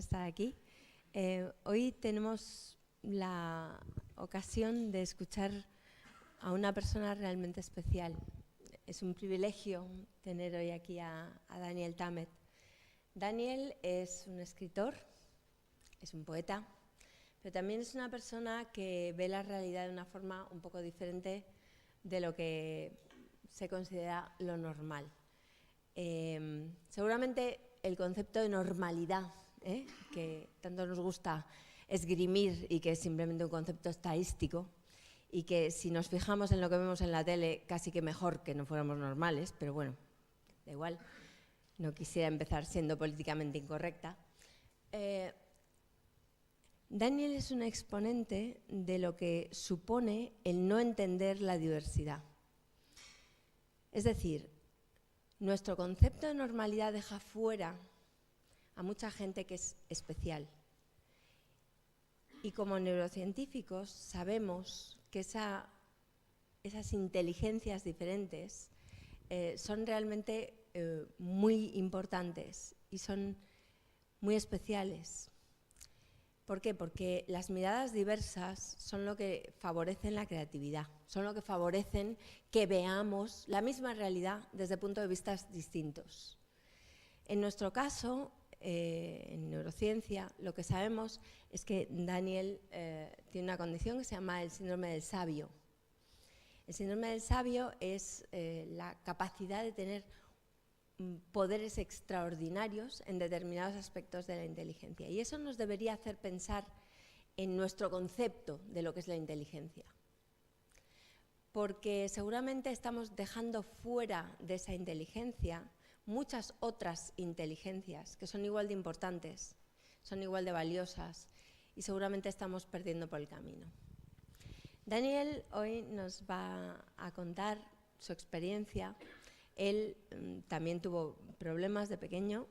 estar aquí. Hoy tenemos la ocasión de escuchar a una persona realmente especial. Es un privilegio tener hoy aquí a Daniel Tammet. Daniel es un escritor, es un poeta, pero también es una persona que ve la realidad de una forma un poco diferente de lo que se considera lo normal. Seguramente el concepto de normalidad, que tanto nos gusta esgrimir y que es simplemente un concepto estadístico y que si nos fijamos en lo que vemos en la tele casi que mejor que no fuéramos normales, pero bueno, da igual, no quisiera empezar siendo políticamente incorrecta. Daniel es un exponente de lo que supone el no entender la diversidad. Es decir, nuestro concepto de normalidad deja fuera a mucha gente que es especial. Y como neurocientíficos sabemos que esas inteligencias diferentes son realmente muy importantes y son muy especiales. ¿Por qué? Porque las miradas diversas son lo que favorecen la creatividad, son lo que favorecen que veamos la misma realidad desde puntos de vista distintos. En nuestro caso, en neurociencia, lo que sabemos es que Daniel tiene una condición que se llama el síndrome del sabio. El síndrome del sabio es la capacidad de tener poderes extraordinarios en determinados aspectos de la inteligencia. Y eso nos debería hacer pensar en nuestro concepto de lo que es la inteligencia. Porque seguramente estamos dejando fuera de esa inteligencia muchas otras inteligencias que son igual de importantes, son igual de valiosas y seguramente estamos perdiendo por el camino. Daniel hoy nos va a contar su experiencia. Él también tuvo problemas de pequeño,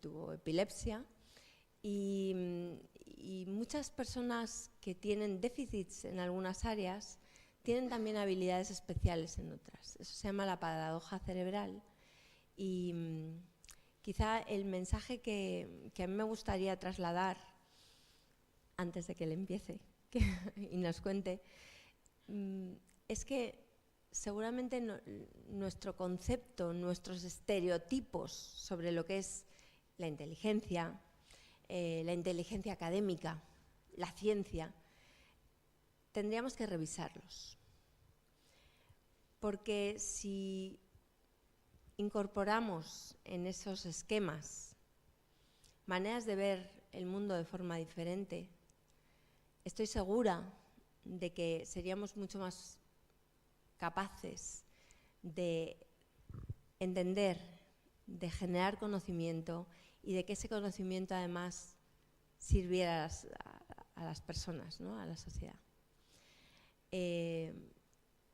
tuvo epilepsia y muchas personas que tienen déficits en algunas áreas tienen también habilidades especiales en otras. Eso se llama la paradoja cerebral y quizá el mensaje que a mí me gustaría trasladar antes de que él empiece y nos cuente es que seguramente nuestro concepto, nuestros estereotipos sobre lo que es la inteligencia académica, la ciencia, tendríamos que revisarlos. Porque si incorporamos en esos esquemas maneras de ver el mundo de forma diferente, estoy segura de que seríamos mucho más capaces de entender, de generar conocimiento y de que ese conocimiento además sirviera a las personas, ¿no? A la sociedad.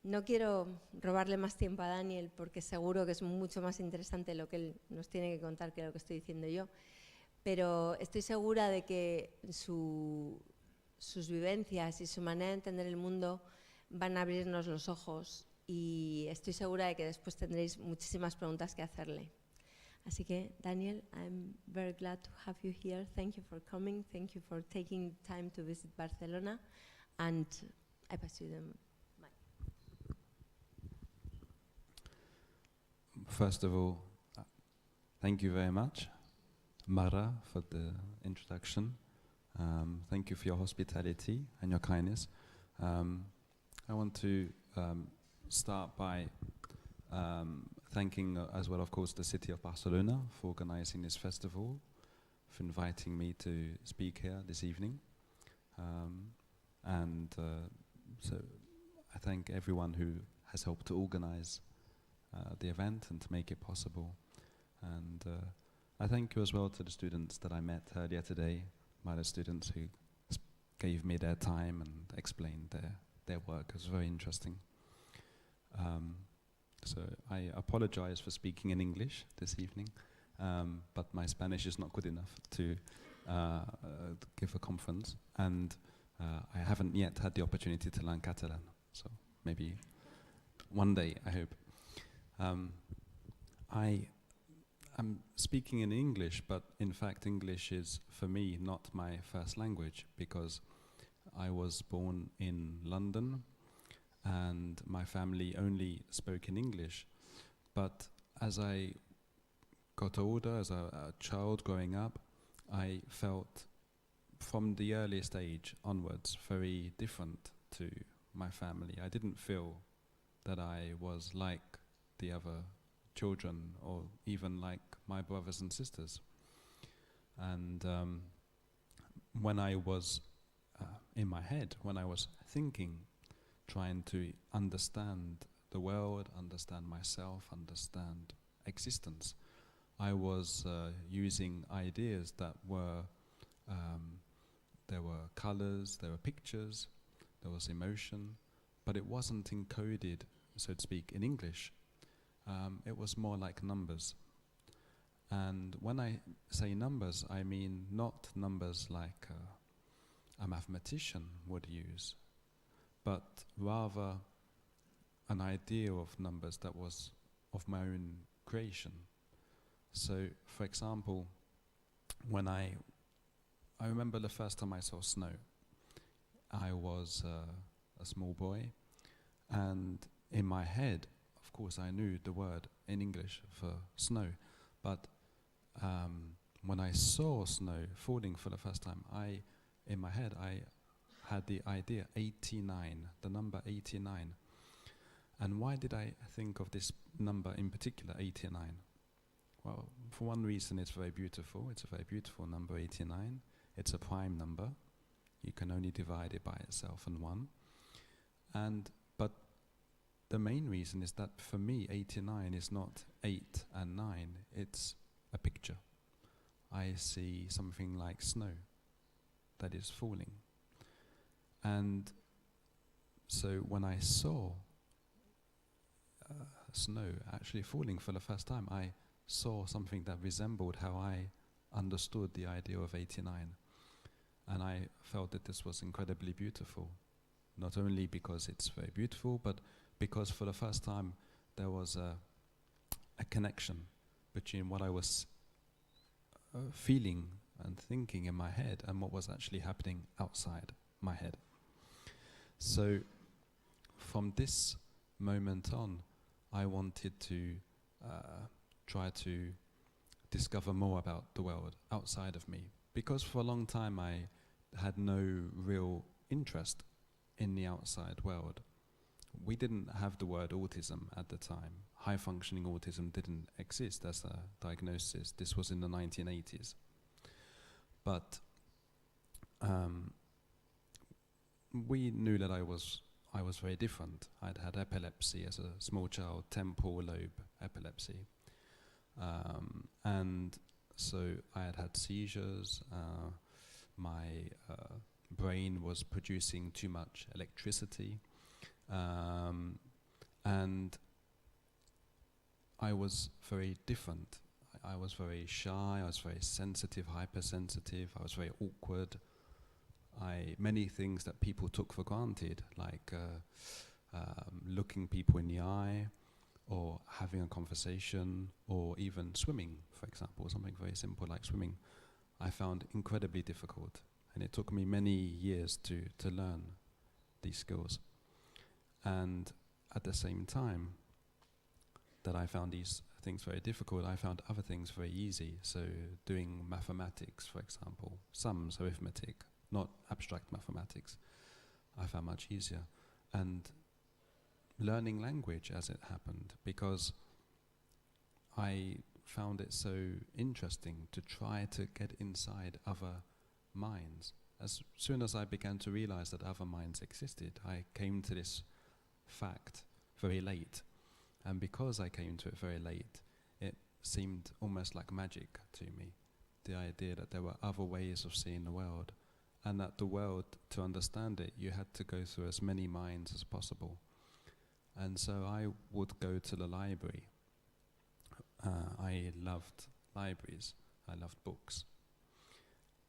No quiero robarle más tiempo a Daniel porque seguro que es mucho más interesante lo que él nos tiene que contar que lo que estoy diciendo yo, pero estoy segura de que sus vivencias y su manera de entender el mundo van a abrirnos los ojos y estoy segura de que después tendréis muchísimas preguntas que hacerle. Así que, Daniel, I'm very glad to have you here. Thank you for coming. Thank you for taking time to visit Barcelona. And I pass you the mic. First of all, thank you very much, Mara, for the introduction. Thank you for your hospitality and your kindness. I want to start by thanking as well, of course, the city of Barcelona for organizing this festival, for inviting me to speak here this evening. So I thank everyone who has helped to organize the event and to make it possible. And I thank you as well to the students that I met earlier today, my students who gave me their time and explained their work. It was very interesting. So I apologize for speaking in English this evening, but my Spanish is not good enough to give a conference, and I haven't yet had the opportunity to learn Catalan, so maybe one day, I hope. I'm speaking in English, but in fact English is, for me, not my first language, because I was born in London and my family only spoke in English. But as I got older, as a child growing up, I felt from the earliest age onwards very different to my family. I didn't feel that I was like the other children or even like my brothers and sisters. And when I was in my head, when I was thinking, trying to understand the world, understand myself, understand existence, I was using ideas that were, there were colors, there were pictures, there was emotion, but it wasn't encoded, so to speak, in English. It was more like numbers. And when I say numbers, I mean not numbers like a mathematician would use, but rather an idea of numbers that was of my own creation. So, for example, when I remember the first time I saw snow. I was a small boy, and in my head, of course, I knew the word in English for snow, but when I saw snow falling for the first time, in my head, I had the idea 89, the number 89. And why did I think of this number in particular, 89? Well, for one reason, it's very beautiful. It's a very beautiful number, 89. It's a prime number. You can only divide it by itself and 1. But the main reason is that for me, 89 is not 8 and 9. It's a picture. I see something like snow that is falling. And so when I saw snow actually falling for the first time, I saw something that resembled how I understood the idea of 89. And I felt that this was incredibly beautiful, not only because it's very beautiful, but because for the first time there was a connection between what I was feeling and thinking in my head and what was actually happening outside my head. So from this moment on, I wanted to try to discover more about the world outside of me, because for a long time I had no real interest in the outside world. We didn't have the word autism at the time. High-functioning autism didn't exist as a diagnosis. This was in the 1980s. But we knew that I was very different. I'd had epilepsy as a small child, temporal lobe epilepsy. And so I had seizures. My brain was producing too much electricity. And I was very different. I was very shy, I was very sensitive, hypersensitive, I was very awkward. Many things that people took for granted, like looking people in the eye, or having a conversation, or even swimming, for example, something very simple like swimming, I found incredibly difficult. And it took me many years to learn these skills. And at the same time that I found these things very difficult, I found other things very easy. So doing mathematics, for example, sums, arithmetic, not abstract mathematics, I found much easier. And learning language as it happened, because I found it so interesting to try to get inside other minds. As soon as I began to realize that other minds existed, I came to this fact very late. And because I came to it very late, it seemed almost like magic to me, the idea that there were other ways of seeing the world, and that the world, to understand it, you had to go through as many minds as possible. And so I would go to the library. I loved libraries. I loved books.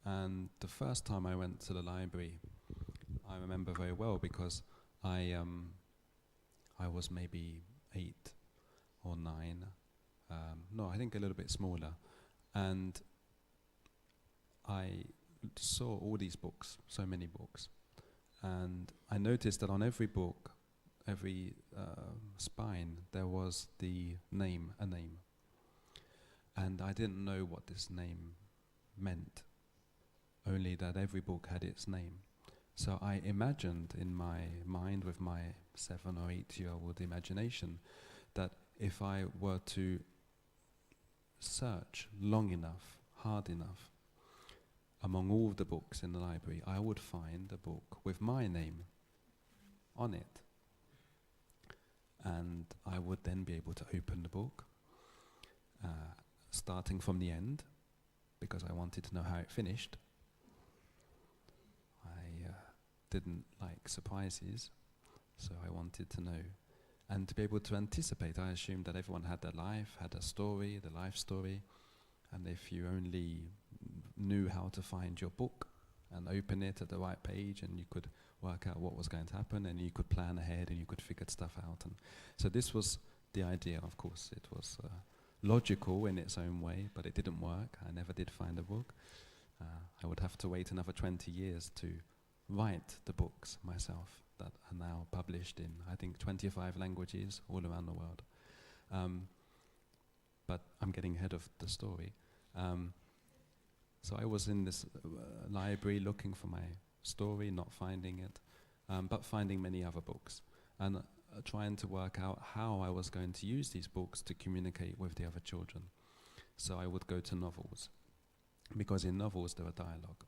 And the first time I went to the library, I remember very well, because I was maybe 8 or 9. No, I think a little bit smaller. And I saw all these books, so many books. And I noticed that on every book, every spine, there was a name. And I didn't know what this name meant, only that every book had its name. So I imagined in my mind, with my 7 or 8-year-old imagination, that if I were to search long enough, hard enough, among all the books in the library, I would find a book with my name on it. And I would then be able to open the book, starting from the end, because I wanted to know how it finished. I didn't like surprises, so I wanted to know. And to be able to anticipate, I assumed that everyone had their life, had a story, the life story, and if you only knew how to find your book and open it at the right page, and you could work out what was going to happen, and you could plan ahead, and you could figure stuff out. And so this was the idea. Of course, it was logical in its own way, but it didn't work. I never did find a book. I would have to wait another 20 years to write the books myself that are now published in, I think, 25 languages all around the world. But I'm getting ahead of the story. So I was in this library looking for my story, not finding it, but finding many other books, and trying to work out how I was going to use these books to communicate with the other children. So I would go to novels, because in novels there are dialogue.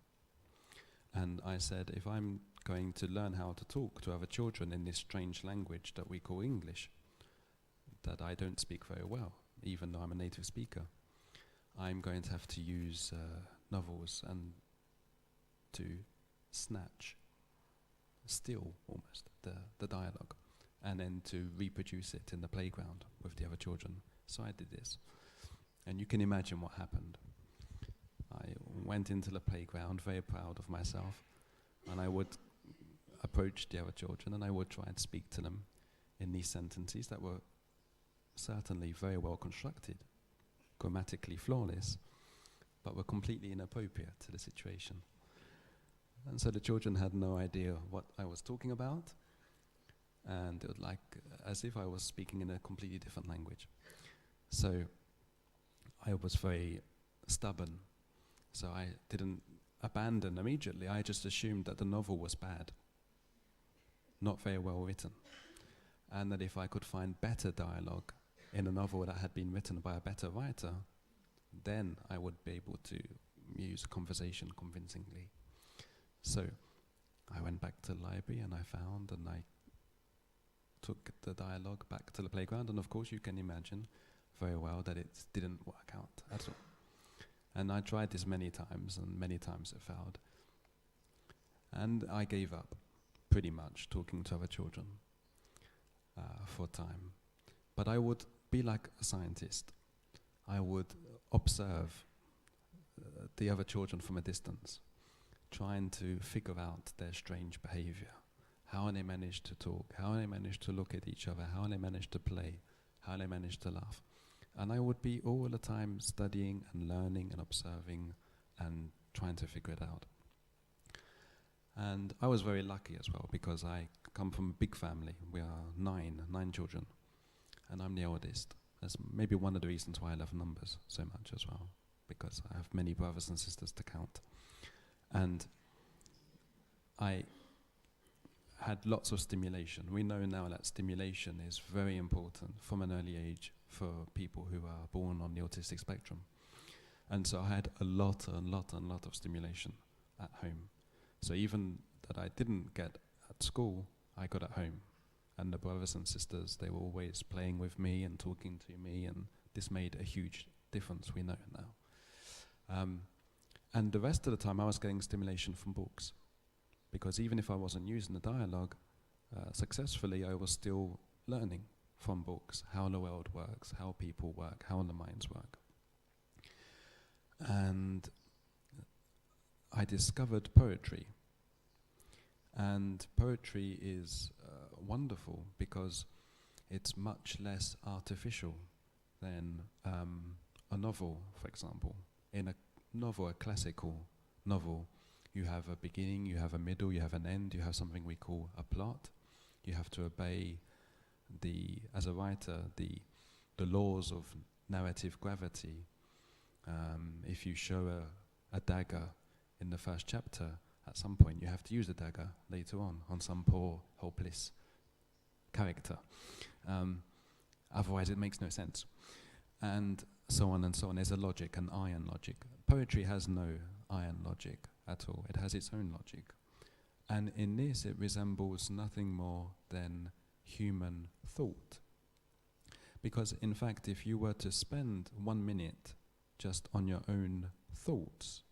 And I said, if I'm going to learn how to talk to other children in this strange language that we call English, that I don't speak very well, even though I'm a native speaker, I'm going to have to use novels and to steal almost the dialogue, and then to reproduce it in the playground with the other children. So I did this. And you can imagine what happened. I went into the playground very proud of myself, and I would approach the other children, and I would try and speak to them in these sentences that were certainly very well constructed, grammatically flawless, but were completely inappropriate to the situation. And so the children had no idea what I was talking about, and it was like as if I was speaking in a completely different language. So I was very stubborn. So I didn't abandon immediately. I just assumed that the novel was bad, not very well written, and that if I could find better dialogue in a novel that had been written by a better writer, then I would be able to use a conversation convincingly. So I went back to the library, and I found, and I took the dialogue back to the playground, and of course you can imagine very well that it didn't work out at all. And I tried this many times, and many times it failed. And I gave up, pretty much, talking to other children for a time. But I would be like a scientist. I would observe the other children from a distance, trying to figure out their strange behavior. How they managed to talk, how they managed to look at each other, how they managed to play, how they managed to laugh. And I would be all the time studying and learning and observing and trying to figure it out. And I was very lucky as well, because I come from a big family. We are nine children, and I'm the oldest. That's maybe one of the reasons why I love numbers so much as well, because I have many brothers and sisters to count. And I had lots of stimulation. We know now that stimulation is very important from an early age for people who are born on the autistic spectrum. And so I had a lot of stimulation at home. So even that I didn't get at school, I got at home. And the brothers and sisters, they were always playing with me and talking to me, and this made a huge difference, we know now. And the rest of the time I was getting stimulation from books, because even if I wasn't using the dialogue successfully, I was still learning from books how the world works, how people work, how the minds work. And I discovered poetry. And poetry is wonderful because it's much less artificial than a novel, for example. In a novel, a classical novel, you have a beginning, you have a middle, you have an end, you have something we call a plot. You have to obey as a writer, the laws of narrative gravity. If you show a dagger in the first chapter, at some point you have to use the dagger later on some poor, hopeless character. Otherwise it makes no sense. And so on and so on. There's a logic, an iron logic. Poetry has no iron logic at all. It has its own logic. And in this it resembles nothing more than human thought. Because in fact, if you were to spend 1 minute just on your own thoughts,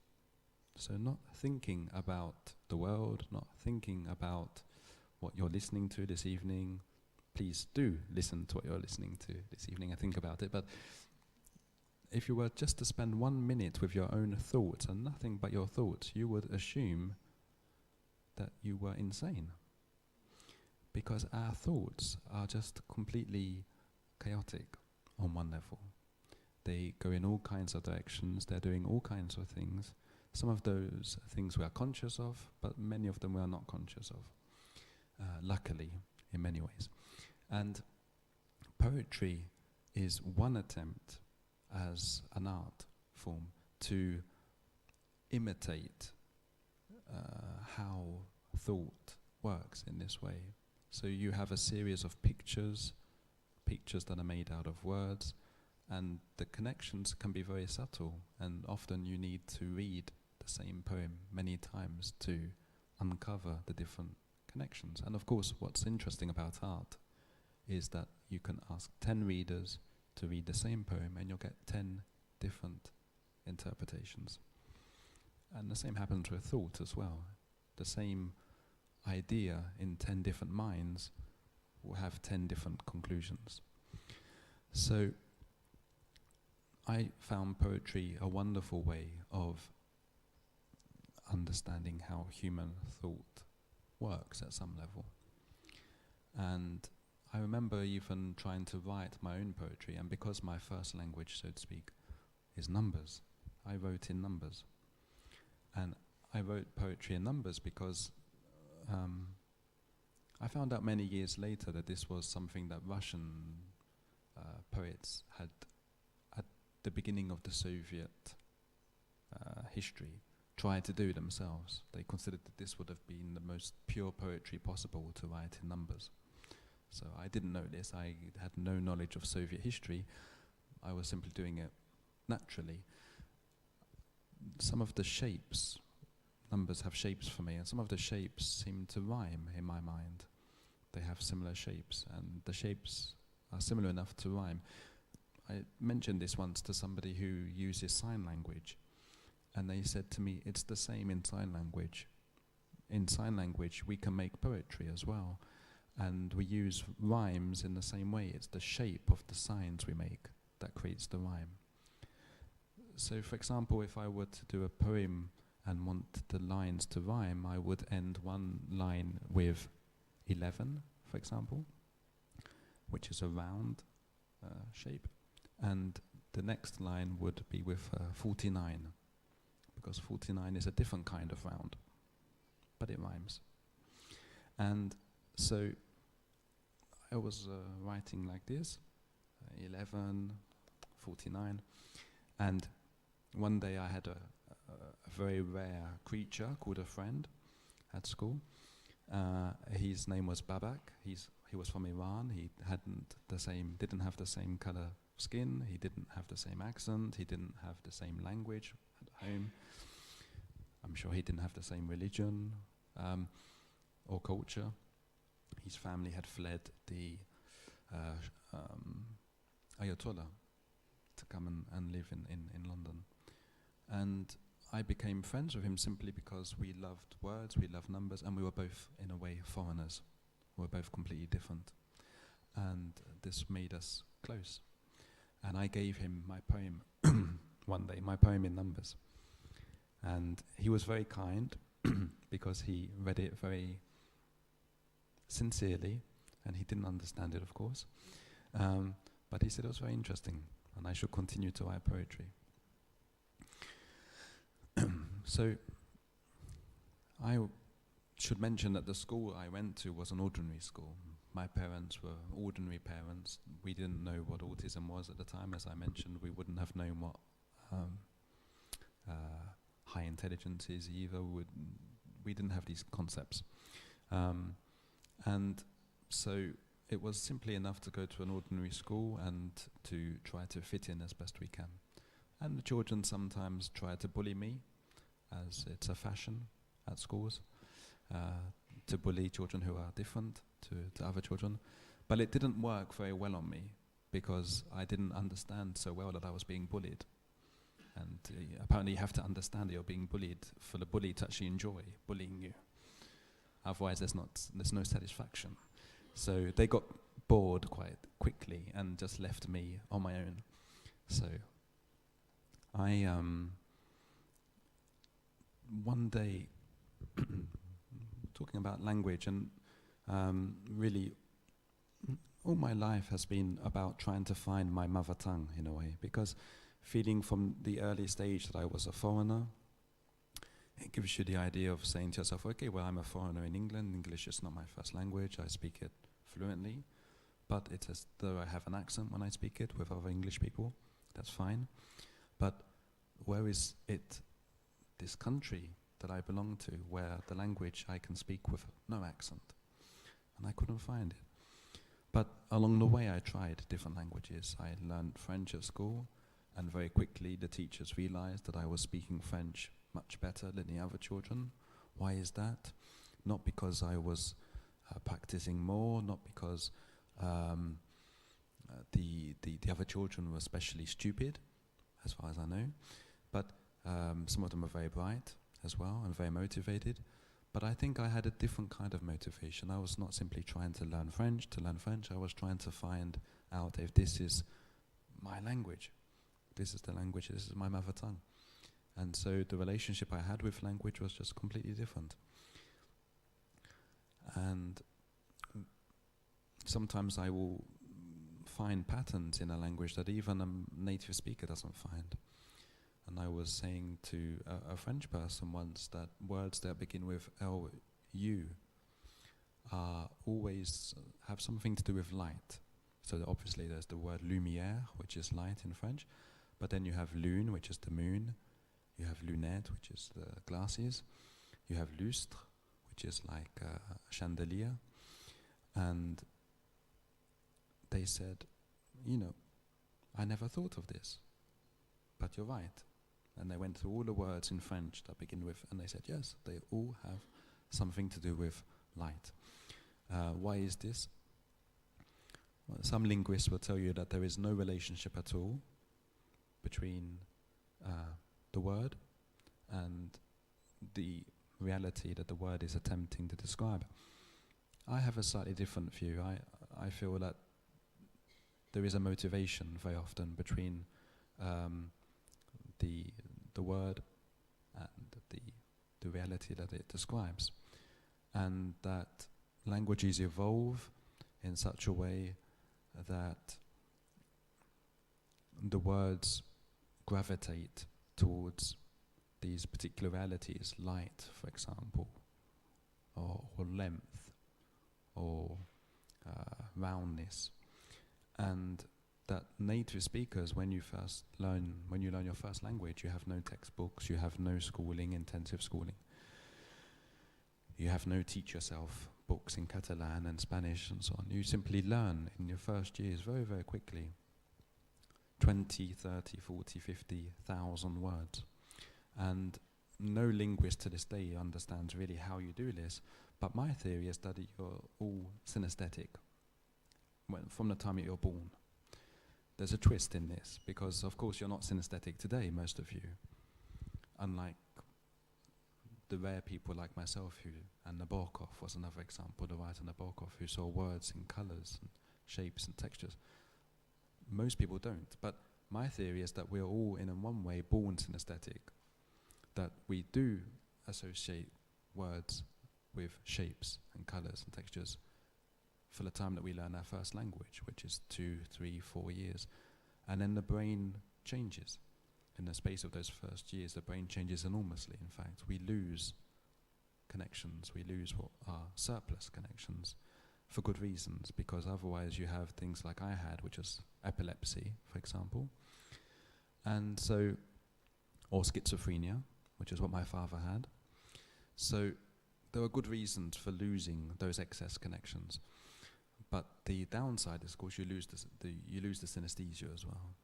so not thinking about the world, not thinking about what you're listening to this evening, please do listen to what you're listening to this evening and think about it, but if you were just to spend 1 minute with your own thoughts and nothing but your thoughts, you would assume that you were insane. Because our thoughts are just completely chaotic on one level. They go in all kinds of directions, they're doing all kinds of things. Some of those things we are conscious of, but many of them we are not conscious of, luckily, in many ways. And poetry is one attempt as an art form to imitate how thought works in this way. So you have a series of pictures that are made out of words, and the connections can be very subtle, and often you need to read the same poem many times to uncover the different connections. And of course, what's interesting about art is that you can ask 10 readers to read the same poem and you'll get 10 different interpretations. And the same happens with thought as well. The same idea in 10 different minds will have 10 different conclusions. So I found poetry a wonderful way of understanding how human thought works at some level. And I remember even trying to write my own poetry, and because my first language, so to speak, is numbers, I wrote in numbers. And I wrote poetry in numbers because I found out many years later that this was something that Russian poets had, at the beginning of the Soviet history, tried to do themselves. They considered that this would have been the most pure poetry possible to write in numbers. So I didn't know this. I had no knowledge of Soviet history. I was simply doing it naturally. Some of the shapes, numbers have shapes for me, and some of the shapes seem to rhyme in my mind. They have similar shapes, and the shapes are similar enough to rhyme. I mentioned this once to somebody who uses sign language, and they said to me, it's the same in sign language. In sign language, we can make poetry as well, and we use rhymes in the same way. It's the shape of the signs we make that creates the rhyme. So, for example, if I were to do a poem and want the lines to rhyme, I would end one line with 11, for example, which is a round shape, and the next line would be with 49, because 49 is a different kind of round, but it rhymes. And so I was writing like this, 11, 49, and one day I had a very rare creature called a friend at school. His name was Babak. He was from Iran. He didn't have the same color skin. He didn't have the same accent. He didn't have the same language at home. I'm sure he didn't have the same religion or culture. His family had fled the Ayatollah to come and live in London. And I became friends with him simply because we loved words, we loved numbers, and we were both, in a way, foreigners. We were both completely different. And this made us close. And I gave him my poem one day, my poem in numbers. And he was very kind because he read it very sincerely, and he didn't understand it, of course. But he said it was very interesting. and I should continue to write poetry. So I should mention that the school I went to was an ordinary school. My parents were ordinary parents. We didn't know what autism was at the time. As I mentioned, we wouldn't have known what high intelligence is either. We didn't have these concepts. And so it was simply enough to go to an ordinary school and to try to fit in as best we can. And the children sometimes try to bully me, as it's a fashion at schools, to bully children who are different to other children. But it didn't work very well on me, because I didn't understand so well that I was being bullied. And apparently you have to understand that you're being bullied for the bully to actually enjoy bullying you. Otherwise there's no satisfaction. So they got bored quite quickly and just left me on my own. So I one day, talking about language, and really all my life has been about trying to find my mother tongue in a way, because feeling from the early stage that I was a foreigner, it gives you the idea of saying to yourself, okay, well, I'm a foreigner in England, English is not my first language, I speak it fluently, but it's as though I have an accent when I speak it with other English people, that's fine. But where is it, this country that I belong to, where the language I can speak with no accent? And I couldn't find it. But along the way I tried different languages. I learned French at school, and very quickly the teachers realized that I was speaking French much better than the other children. Why is that? Not because I was practicing more, not because the other children were especially stupid, as far as I know, but some of them were very bright as well and very motivated. But I think I had a different kind of motivation. I was not simply trying to learn French. I was trying to find out if this is my language. This is the language, this is my mother tongue. And so the relationship I had with language was just completely different. And sometimes I will find patterns in a language that even a native speaker doesn't find. And I was saying to a French person once that words that begin with L-U always have something to do with light. So obviously there's the word lumière, which is light in French, but then you have lune, which is the moon, you have lunette, which is the glasses, you have lustre, which is like a chandelier. And they said, you know, I never thought of this, but you're right. And they went through all the words in French that begin with, and they said, yes, they all have something to do with light. Why is this? Well, some linguists will tell you that there is no relationship at all between the word and the reality that the word is attempting to describe. I have a slightly different view. I feel that there is a motivation very often between the word and the reality that it describes, and that languages evolve in such a way that the words gravitate towards these particular realities, light, for example, or length, or roundness, and that native speakers, when you learn your first language, you have no textbooks, you have no schooling, intensive schooling. You have no teach yourself books in Catalan and Spanish and so on. You simply learn in your first years very, very quickly 20, 30, 40, 50,000 words. And no linguist to this day understands really how you do this, but my theory is that you're all synesthetic from the time that you're born. There's a twist in this, because of course you're not synesthetic today, most of you. Unlike the rare people like myself and Nabokov was another example, the writer Nabokov, who saw words in colours and shapes and textures. Most people don't, but my theory is that we're all in one way born synesthetic, that we do associate words with shapes and colours and textures for the time that we learn our first language, which is 2, 3, 4 years. And then the brain changes. In the space of those first years, the brain changes enormously. In fact, we lose connections, we lose what are surplus connections for good reasons, because otherwise you have things like I had, which is epilepsy, for example, and so, or schizophrenia, which is what my father had. So there were good reasons for losing those excess connections. But the downside is, of course, you lose the synesthesia as well.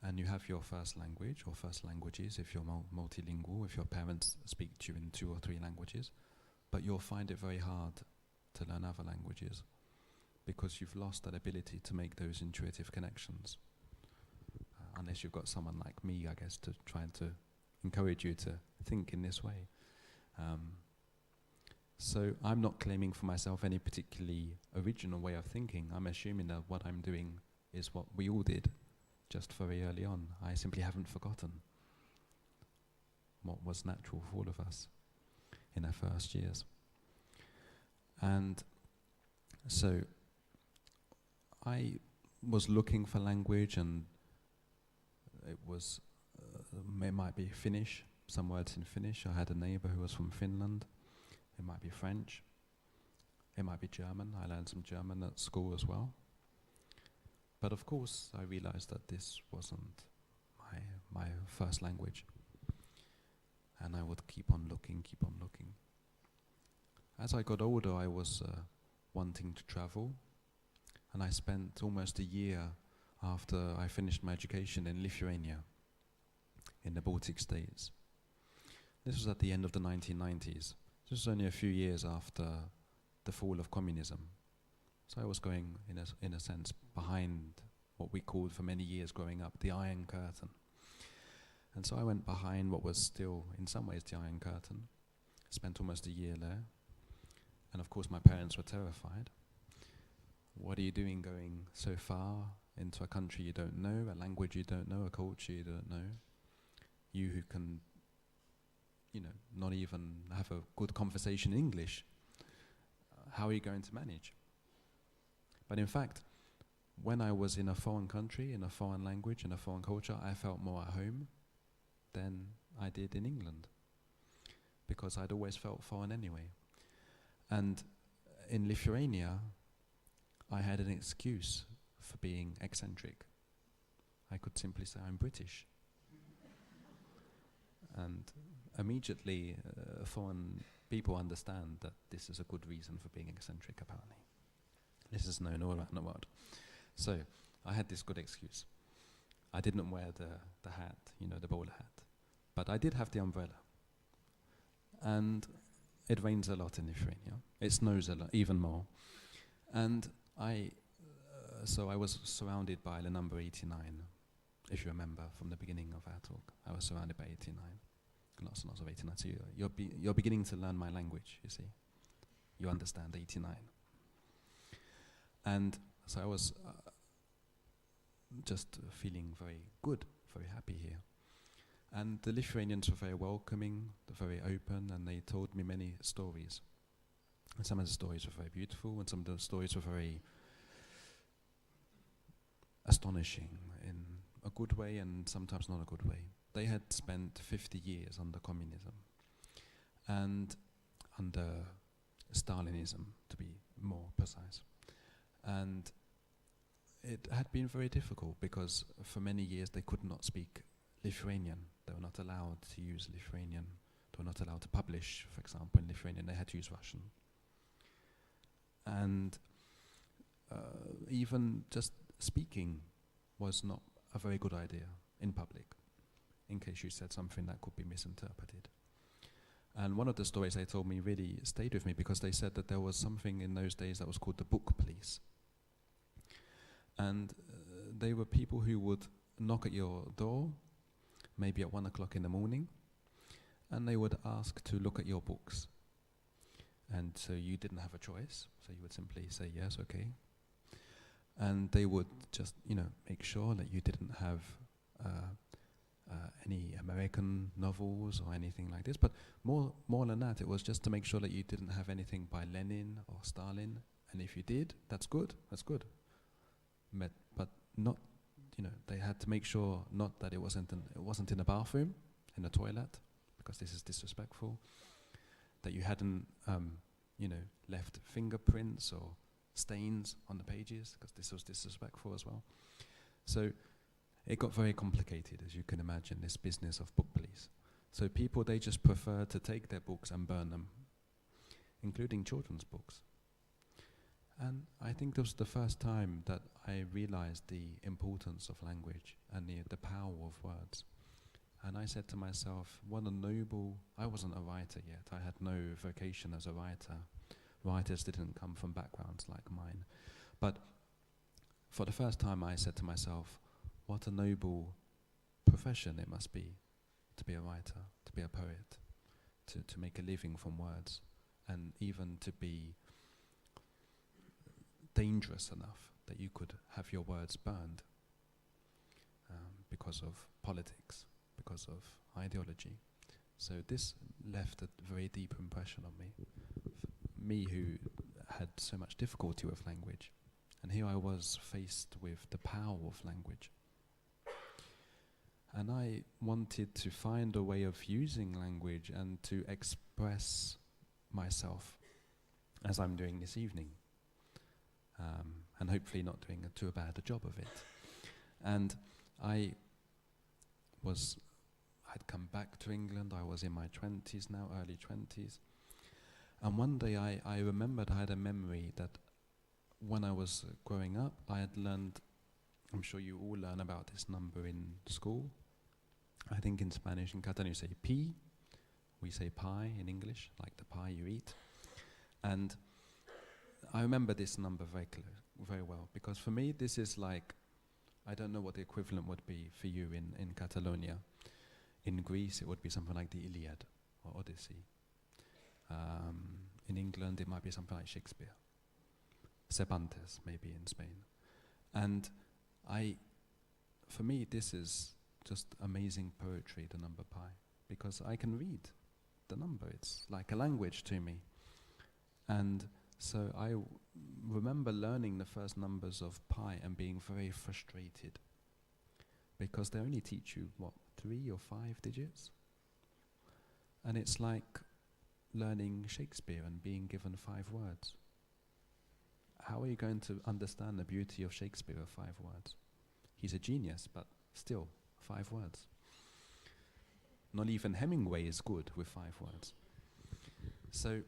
And you have your first language, or first languages, if you're multilingual, if your parents speak to you in 2 or 3 languages, but you'll find it very hard to learn other languages because you've lost that ability to make those intuitive connections. Unless you've got someone like me, I guess, to try to encourage you to think in this way. So I'm not claiming for myself any particularly original way of thinking. I'm assuming that what I'm doing is what we all did just very early on. I simply haven't forgotten what was natural for all of us in our first years. And so I was looking for language, and it was, it might be Finnish, some words in Finnish. I had a neighbor who was from Finland. It might be French. It might be German. I learned some German at school as well. But of course, I realized that this wasn't my first language. And I would keep on looking. As I got older, I was wanting to travel. And I spent almost a year after I finished my education in Lithuania, in the Baltic states. This was at the end of the 1990s. This was only a few years after the fall of communism. So I was going, in a sense, behind what we called for many years growing up, the Iron Curtain. And so I went behind what was still, in some ways, the Iron Curtain. Spent almost a year there. And of course my parents were terrified. What are you doing going so far into a country you don't know, a language you don't know, a culture you don't know? You who can, not even have a good conversation in English, how are you going to manage? But in fact, when I was in a foreign country, in a foreign language, in a foreign culture, I felt more at home than I did in England, because I'd always felt foreign anyway. And in Lithuania, I had an excuse for being eccentric. I could simply say I'm British. And immediately, foreign people understand that this is a good reason for being eccentric, apparently. This is known all around the world. So I had this good excuse. I didn't wear the hat, the bowler hat. But I did have the umbrella. And it rains a lot in Lithuania. It snows a lot, even more. And so I was surrounded by the number 89, if you remember from the beginning of our talk. I was surrounded by 89. Lots and lots of 89. So you're beginning to learn my language, you see. You understand 89. And so I was just feeling very good, very happy here. And the Lithuanians were very welcoming, very open, and they told me many stories. And some of the stories were very beautiful, and some of the stories were very astonishing in a good way and sometimes not a good way. They had spent 50 years under communism and under Stalinism, to be more precise. And it had been very difficult because for many years they could not speak Lithuanian. They were not allowed to use Lithuanian. They were not allowed to publish, for example, in Lithuanian. They had to use Russian. And even just speaking was not a very good idea in public, in case you said something that could be misinterpreted. And one of the stories they told me really stayed with me, because they said that there was something in those days that was called the book police. And they were people who would knock at your door, maybe at 1 o'clock in the morning, and they would ask to look at your books. And so you didn't have a choice, so you would simply say yes, okay. And they would just, make sure that you didn't have any American novels or anything like this. But more than that, it was just to make sure that you didn't have anything by Lenin or Stalin. And if you did, that's good. But not, they had to make sure not that it wasn't in a bathroom, in a toilet, because this is disrespectful, that you hadn't, left fingerprints or stains on the pages, because this was disrespectful as well. So it got very complicated, as you can imagine, this business of book police. So people, they just prefer to take their books and burn them, including children's books. And I think this was the first time that I realized the importance of language and the power of words. And I said to myself, what a noble... I wasn't a writer yet. I had no vocation as a writer. Writers didn't come from backgrounds like mine. But for the first time, I said to myself, what a noble profession it must be to be a writer, to be a poet, to make a living from words, and even to be dangerous enough that you could have your words burned because of politics, because of ideology. So this left a very deep impression on me. Me who had so much difficulty with language. And here I was faced with the power of language. And I wanted to find a way of using language and to express myself as I'm doing this evening. And hopefully not doing too bad a job of it. And I'd come back to England. I was in my 20s now, early 20s. And one day I remembered, I had a memory that when I was growing up, I had learned, I'm sure you all learn about this number in school. I think in Spanish, in Catalan you say pi, we say pie in English, like the pie you eat. And I remember this number very well, because for me this is like, I don't know what the equivalent would be for you in Catalonia. In Greece it would be something like the Iliad or Odyssey. In England it might be something like Shakespeare. Cervantes maybe in Spain. And for me this is just amazing poetry, the number pi, because I can read the number. It's like a language to me. And so I remember learning the first numbers of pi and being very frustrated, because they only teach you, 3 or 5 digits? And it's like learning Shakespeare and being given 5 words. How are you going to understand the beauty of Shakespeare with 5 words? He's a genius, but still, 5 words. Not even Hemingway is good with 5 words. So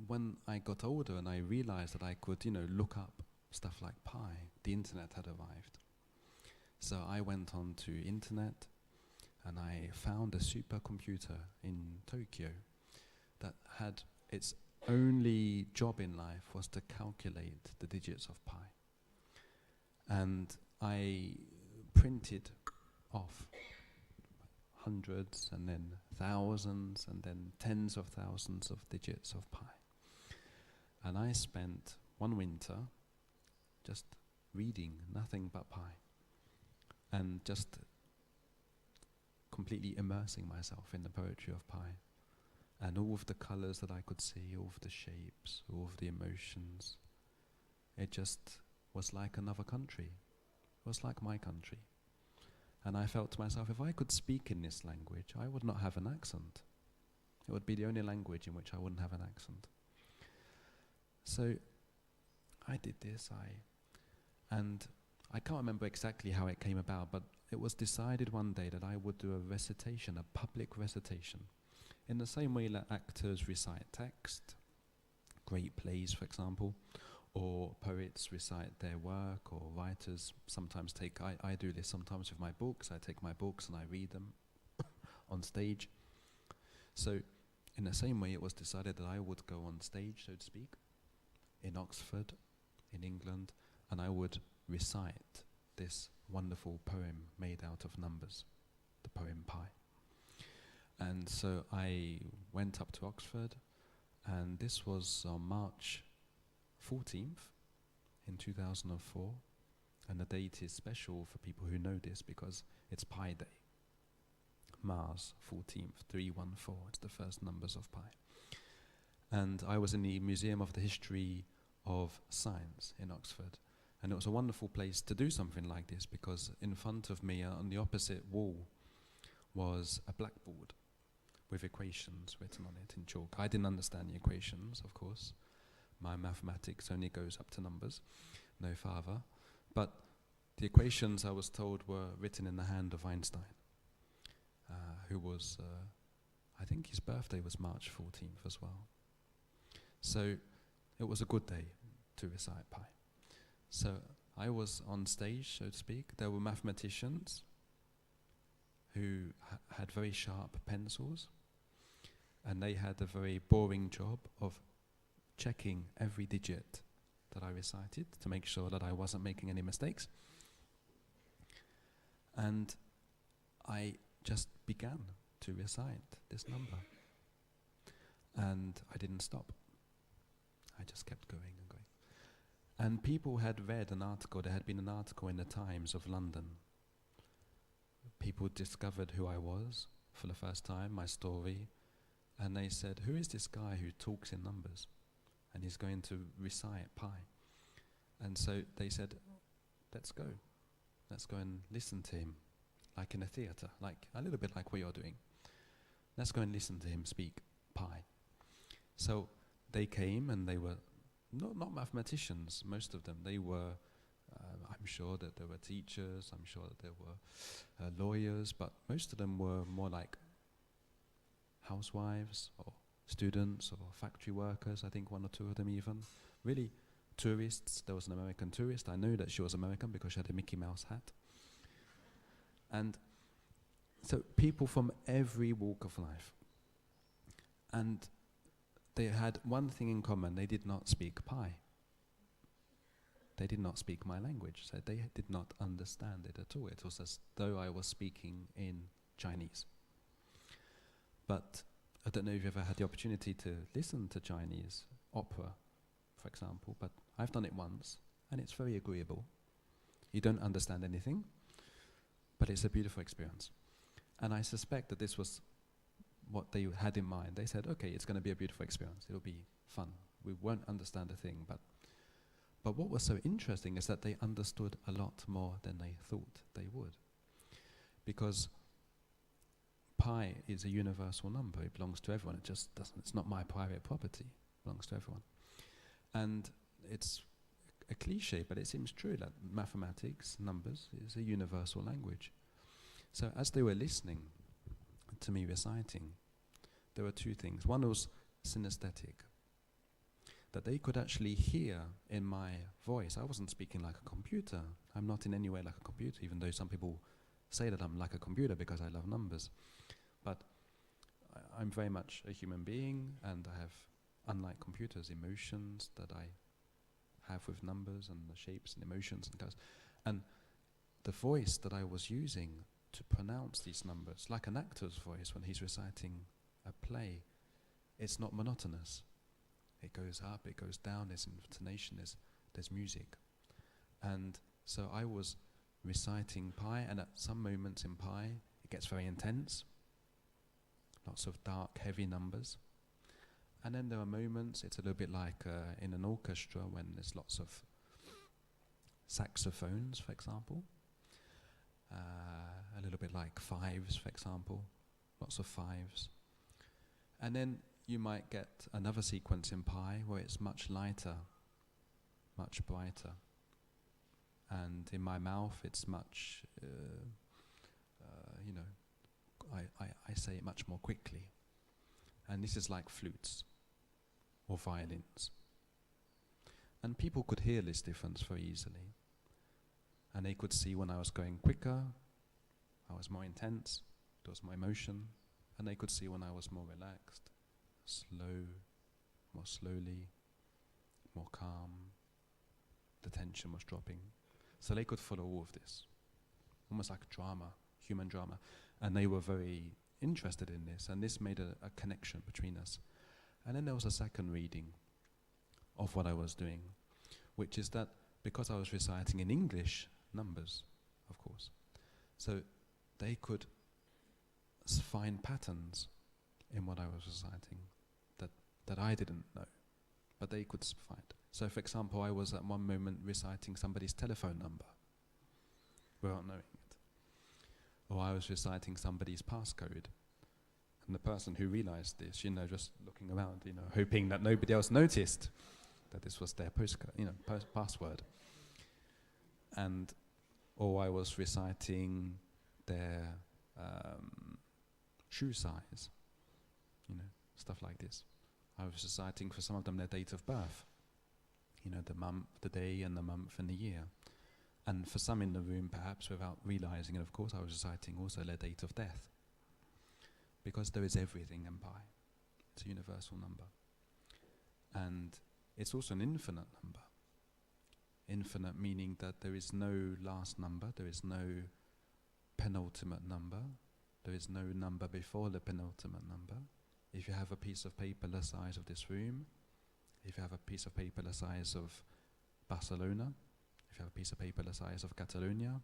when I got older and I realized that I could, look up stuff like pi, the internet had arrived. So I went on to internet and I found a supercomputer in Tokyo that had its only job in life was to calculate the digits of pi. And I printed off hundreds and then thousands and then tens of thousands of digits of pi. And I spent one winter just reading nothing but pi and just completely immersing myself in the poetry of pi and all of the colors that I could see, all of the shapes, all of the emotions. It just was like another country. It was like my country. And I felt to myself, if I could speak in this language, I would not have an accent. It would be the only language in which I wouldn't have an accent. So I did this, and I can't remember exactly how it came about, but it was decided one day that I would do a recitation, a public recitation. In the same way that actors recite text, great plays for example, or poets recite their work, or writers sometimes I do this sometimes with my books. I take my books and I read them on stage. So in the same way it was decided that I would go on stage, so to speak, in Oxford, in England, and I would recite this wonderful poem made out of numbers, the poem Pi. And so I went up to Oxford, and this was on March 14th in 2004, and the date is special for people who know this because it's Pi Day. Mars 14th, 314, it's the first numbers of pi. And I was in the Museum of the History of Science in Oxford, And it was a wonderful place to do something like this, because in front of me on the opposite wall was a blackboard with equations written on it in chalk. I didn't understand the equations, of course. My mathematics only goes up to numbers, no farther. But the equations, I was told, were written in the hand of Einstein, who was, I think his birthday was March 14th as well. So it was a good day to recite pi. So I was on stage, so to speak. There were mathematicians who had very sharp pencils, and they had a very boring job of checking every digit that I recited to make sure that I wasn't making any mistakes. And I just began to recite this number. And I didn't stop. I just kept going and going. And people had read an article, there had been an article in the Times of London. People discovered who I was for the first time, my story, and they said, who is this guy who talks in numbers? And he's going to recite pi. And so they said, let's go and listen to him, like in a theatre, like a little bit like what you're doing. Let's go and listen to him speak pi. So they came, and they were not mathematicians, most of them. They were, I'm sure that there were teachers, I'm sure that there were lawyers, but most of them were more like housewives or students or factory workers, I think one or two of them even. Really, tourists. There was an American tourist. I knew that she was American because she had a Mickey Mouse hat. And so people from every walk of life. And they had one thing in common: they did not speak Pi. They did not speak my language, so they did not understand it at all. It was as though I was speaking in Chinese. But I don't know if you've ever had the opportunity to listen to Chinese opera, for example, but I've done it once, and it's very agreeable. You don't understand anything, but it's a beautiful experience. And I suspect that this was what they had in mind. They said, okay, it's going to be a beautiful experience. It'll be fun. We won't understand a thing, but what was so interesting is that they understood a lot more than they thought they would. Because pi is a universal number. It belongs to everyone. It just doesn't, it's not my private property. It belongs to everyone. And it's a cliche, but it seems true that mathematics, numbers, is a universal language. So as they were listening to me reciting, there were two things. One was synesthetic, that they could actually hear in my voice. I wasn't speaking like a computer. I'm not in any way like a computer, even though some people say that I'm like a computer because I love numbers. But I'm very much a human being, and I have, unlike computers, emotions that I have with numbers and the shapes and emotions and colors. And the voice that I was using to pronounce these numbers, like an actor's voice when he's reciting a play, it's not monotonous. It goes up, it goes down, there's intonation, there's music. And so I was reciting pi, and at some moments in pi, it gets very intense. Lots of dark, heavy numbers. And then there are moments, it's a little bit like in an orchestra when there's lots of saxophones, for example. A little bit like fives, for example. Lots of fives. And then you might get another sequence in pi where it's much lighter, much brighter. And in my mouth it's much, I say it much more quickly. And this is like flutes or violins. And people could hear this difference very easily. And they could see when I was going quicker, I was more intense, there was more emotion. And they could see when I was more relaxed, slow, more slowly, more calm, the tension was dropping. So they could follow all of this, almost like drama, human drama. And they were very interested in this, and this made a connection between us. And then there was a second reading of what I was doing, which is that because I was reciting in English, numbers, of course, so they could find patterns in what I was reciting that I didn't know, but they could find. So, for example, I was at one moment reciting somebody's telephone number without knowing it. Or I was reciting somebody's passcode. And the person who realized this, just looking around, hoping that nobody else noticed that this was their postcode, password. Or I was reciting their shoe size, stuff like this. I was reciting for some of them their date of birth, the month, the day, and the month, and the year. And for some in the room, perhaps without realizing it, of course, I was reciting also their date of death. Because there is everything in pi. It's a universal number. And it's also an infinite number. Infinite meaning that there is no last number, there is no penultimate number, there is no number before the penultimate number. If you have a piece of paper the size of this room, if you have a piece of paper the size of Barcelona, if you have a piece of paper the size of Catalonia,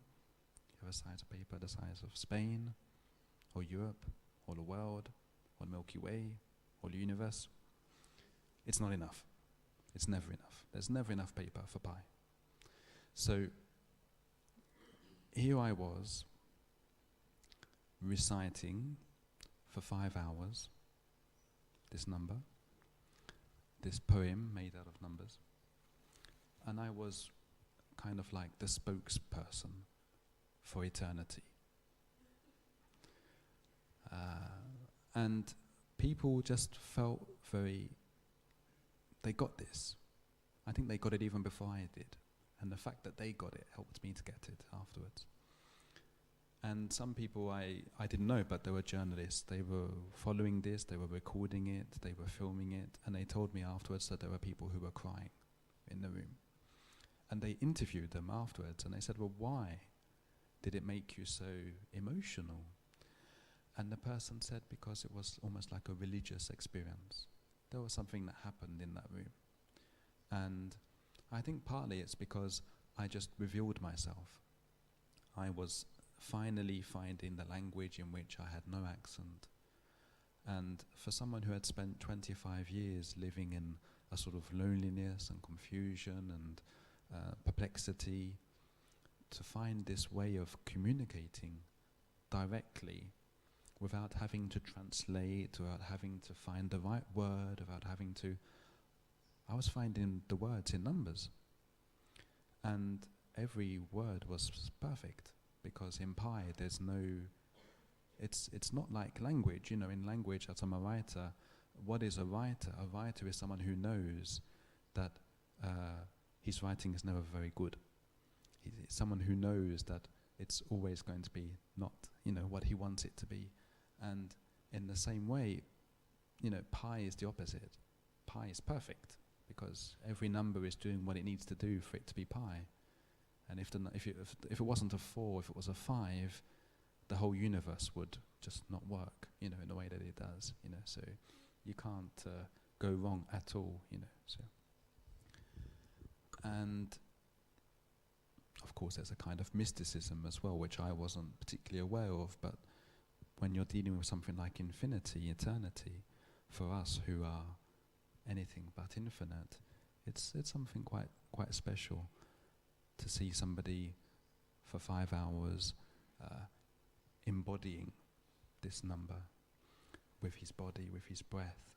if you have a size of paper the size of Spain, or Europe, or the world, or the Milky Way, or the universe, it's not enough. It's never enough. There's never enough paper for pi. So here I was reciting for 5 hours this number, this poem made out of numbers, and I was kind of like the spokesperson for eternity. And people just felt they got this. I think they got it even before I did. And the fact that they got it helped me to get it afterwards. And some people I didn't know, but they were journalists. They were following this, they were recording it, they were filming it, and they told me afterwards that there were people who were crying in the room. And they interviewed them afterwards, and they said, well, why did it make you so emotional? And the person said, because it was almost like a religious experience. There was something that happened in that room. And I think partly it's because I just revealed myself. I was finally finding the language in which I had no accent. And for someone who had spent 25 years living in a sort of loneliness and confusion and perplexity, to find this way of communicating directly without having to translate, without having to find the right word, I was finding the words in numbers. And every word was perfect, because in pi there's no, it's not like language. In language, as I'm a writer, what is a writer? A writer is someone who knows that his writing is never very good. He's someone who knows that it's always going to be not, what he wants it to be. And in the same way, pi is the opposite. Pi is perfect, because every number is doing what it needs to do for it to be pi. And if it wasn't a 4, if it was a 5, the whole universe would just not work, in the way that it does, So you can't go wrong at all, So, and of course, there's a kind of mysticism as well, which I wasn't particularly aware of. But when you're dealing with something like infinity, eternity, for us who are anything but infinite, it's something quite special to see somebody for 5 hours embodying this number with his body, with his breath,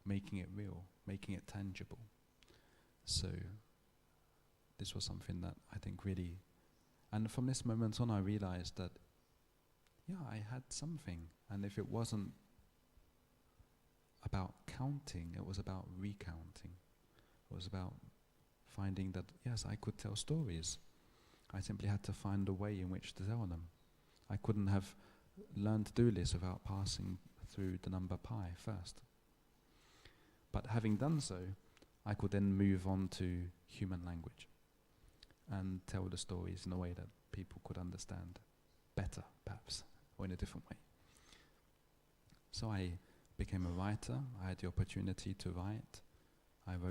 making it real, making it tangible. So this was something that I think really, and from this moment on I realized that, I had something, and if it wasn't about counting, it was about recounting. It was about finding that, yes, I could tell stories. I simply had to find a way in which to tell them. I couldn't have learned to do this without passing through the number pi first. But having done so, I could then move on to human language and tell the stories in a way that people could understand better, perhaps, or in a different way. So I became a writer. I had the opportunity to write. I've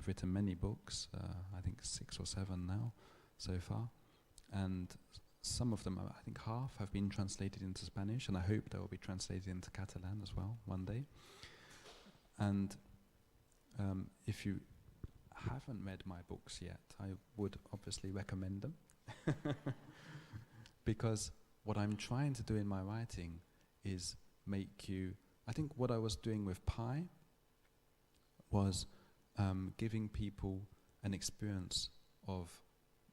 written many books, I think 6 or 7 now, so far. And some of them, I think half, have been translated into Spanish, and I hope they will be translated into Catalan as well one day. And if you haven't read my books yet, I would obviously recommend them. Because what I'm trying to do in my writing is make you... I think what I was doing with Pi was giving people an experience of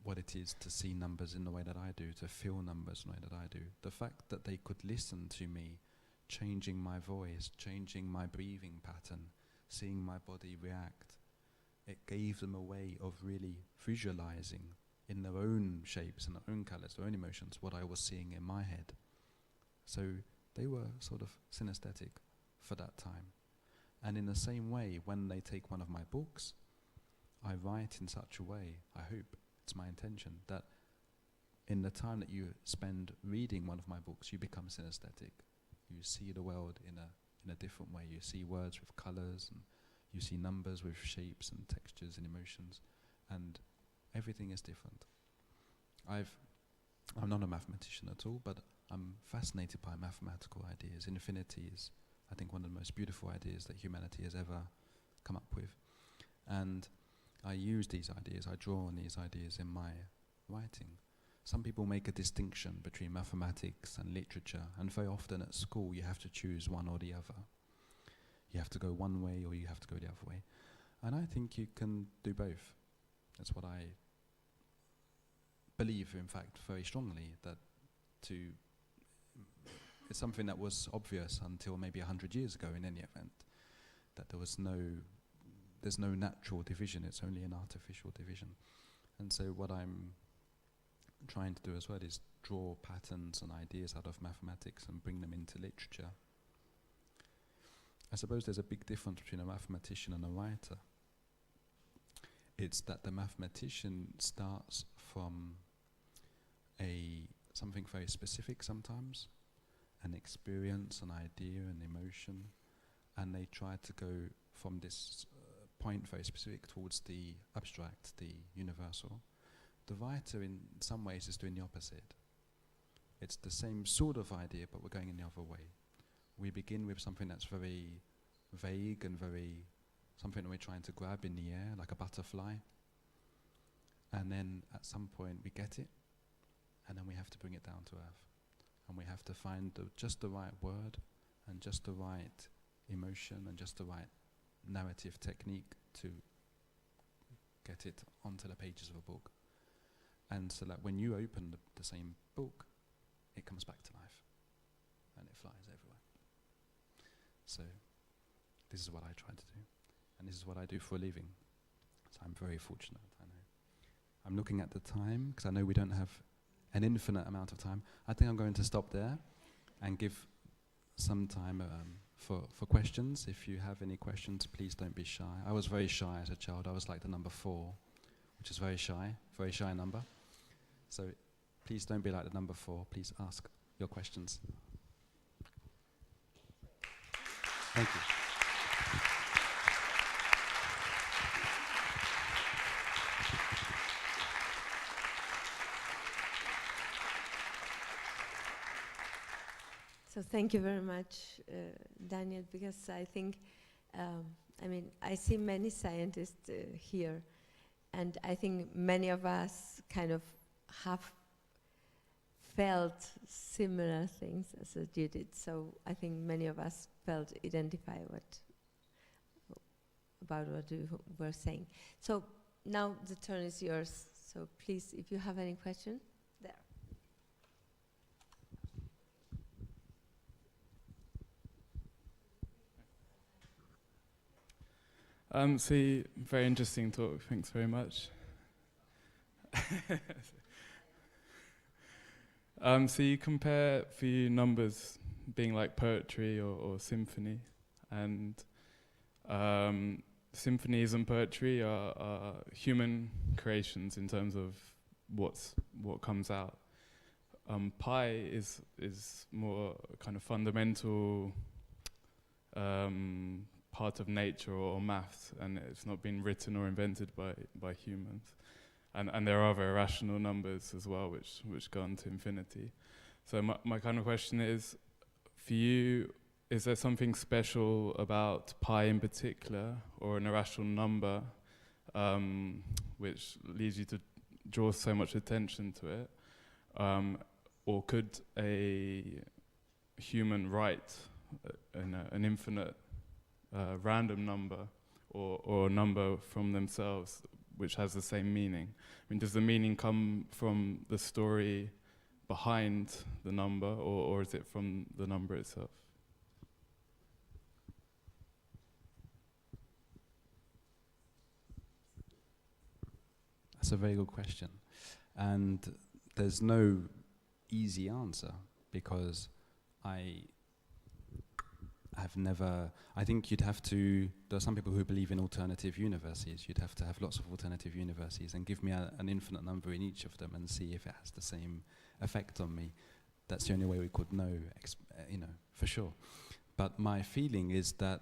what it is to see numbers in the way that I do, to feel numbers in the way that I do. The fact that they could listen to me, changing my voice, changing my breathing pattern, seeing my body react, it gave them a way of really visualizing in their own shapes and their own colors, their own emotions, what I was seeing in my head. So they were sort of synesthetic for that time. And in the same way, when they take one of my books, I write in such a way, I hope, it's my intention, that in the time that you spend reading one of my books, you become synesthetic. You see the world in a different way. You see words with colors, and you see numbers with shapes and textures and emotions, and everything is different. I'm not a mathematician at all, but I'm fascinated by mathematical ideas. Infinity is, I think, one of the most beautiful ideas that humanity has ever come up with. And I use these ideas, I draw on these ideas in my writing. Some people make a distinction between mathematics and literature, and very often at school you have to choose one or the other. You have to go one way or you have to go the other way. And I think you can do both. That's what I believe, in fact, very strongly, that it's something that was obvious until maybe 100 years ago in any event, that there's no natural division, it's only an artificial division. And so what I'm trying to do as well is draw patterns and ideas out of mathematics and bring them into literature. I suppose there's a big difference between a mathematician and a writer. It's that the mathematician starts from something very specific sometimes, an experience, an idea, an emotion, and they try to go from this point very specific towards the abstract, the universal. The writer in some ways is doing the opposite. It's the same sort of idea, but we're going in the other way. We begin with something that's very vague and something that we're trying to grab in the air, like a butterfly. And then at some point we get it, and then we have to bring it down to earth. And we have to find just the right word, and just the right emotion, and just the right narrative technique to get it onto the pages of a book. And so that when you open the same book, it comes back to life, and it flies everywhere. So this is what I try to do, and this is what I do for a living. So I'm very fortunate, I know. I'm looking at the time, because I know we don't have an infinite amount of time. I think I'm going to stop there and give some time for questions. If you have any questions, please don't be shy. I was very shy as a child. I was like the number 4, which is very shy number. So please don't be like the number 4. Please ask your questions. Thank you. So thank you very much, Daniel, because I think, I see many scientists here, and I think many of us kind of have felt similar things as you did. So I think many of us felt identify about what you were saying. So now the turn is yours. So please, if you have any question, there. So very interesting talk. Thanks very much. So you compare for you numbers being like poetry or symphony, and symphonies and poetry are human creations in terms of what comes out. Pi is more kind of fundamental part of nature or maths, and it's not been written or invented by humans. And there are other irrational numbers as well, which go on to infinity. So my kind of question is, for you, is there something special about pi in particular, or an irrational number, which leads you to draw so much attention to it? Or could a human write an infinite random number, or a number from themselves which has the same meaning? I mean, does the meaning come from the story behind the number, or is it from the number itself? That's a very good question. And there's no easy answer, because I think you'd have to, there are some people who believe in alternative universes. You'd have to have lots of alternative universes and give me an infinite number in each of them and see if it has the same effect on me. That's the only way we could know, for sure. But my feeling is that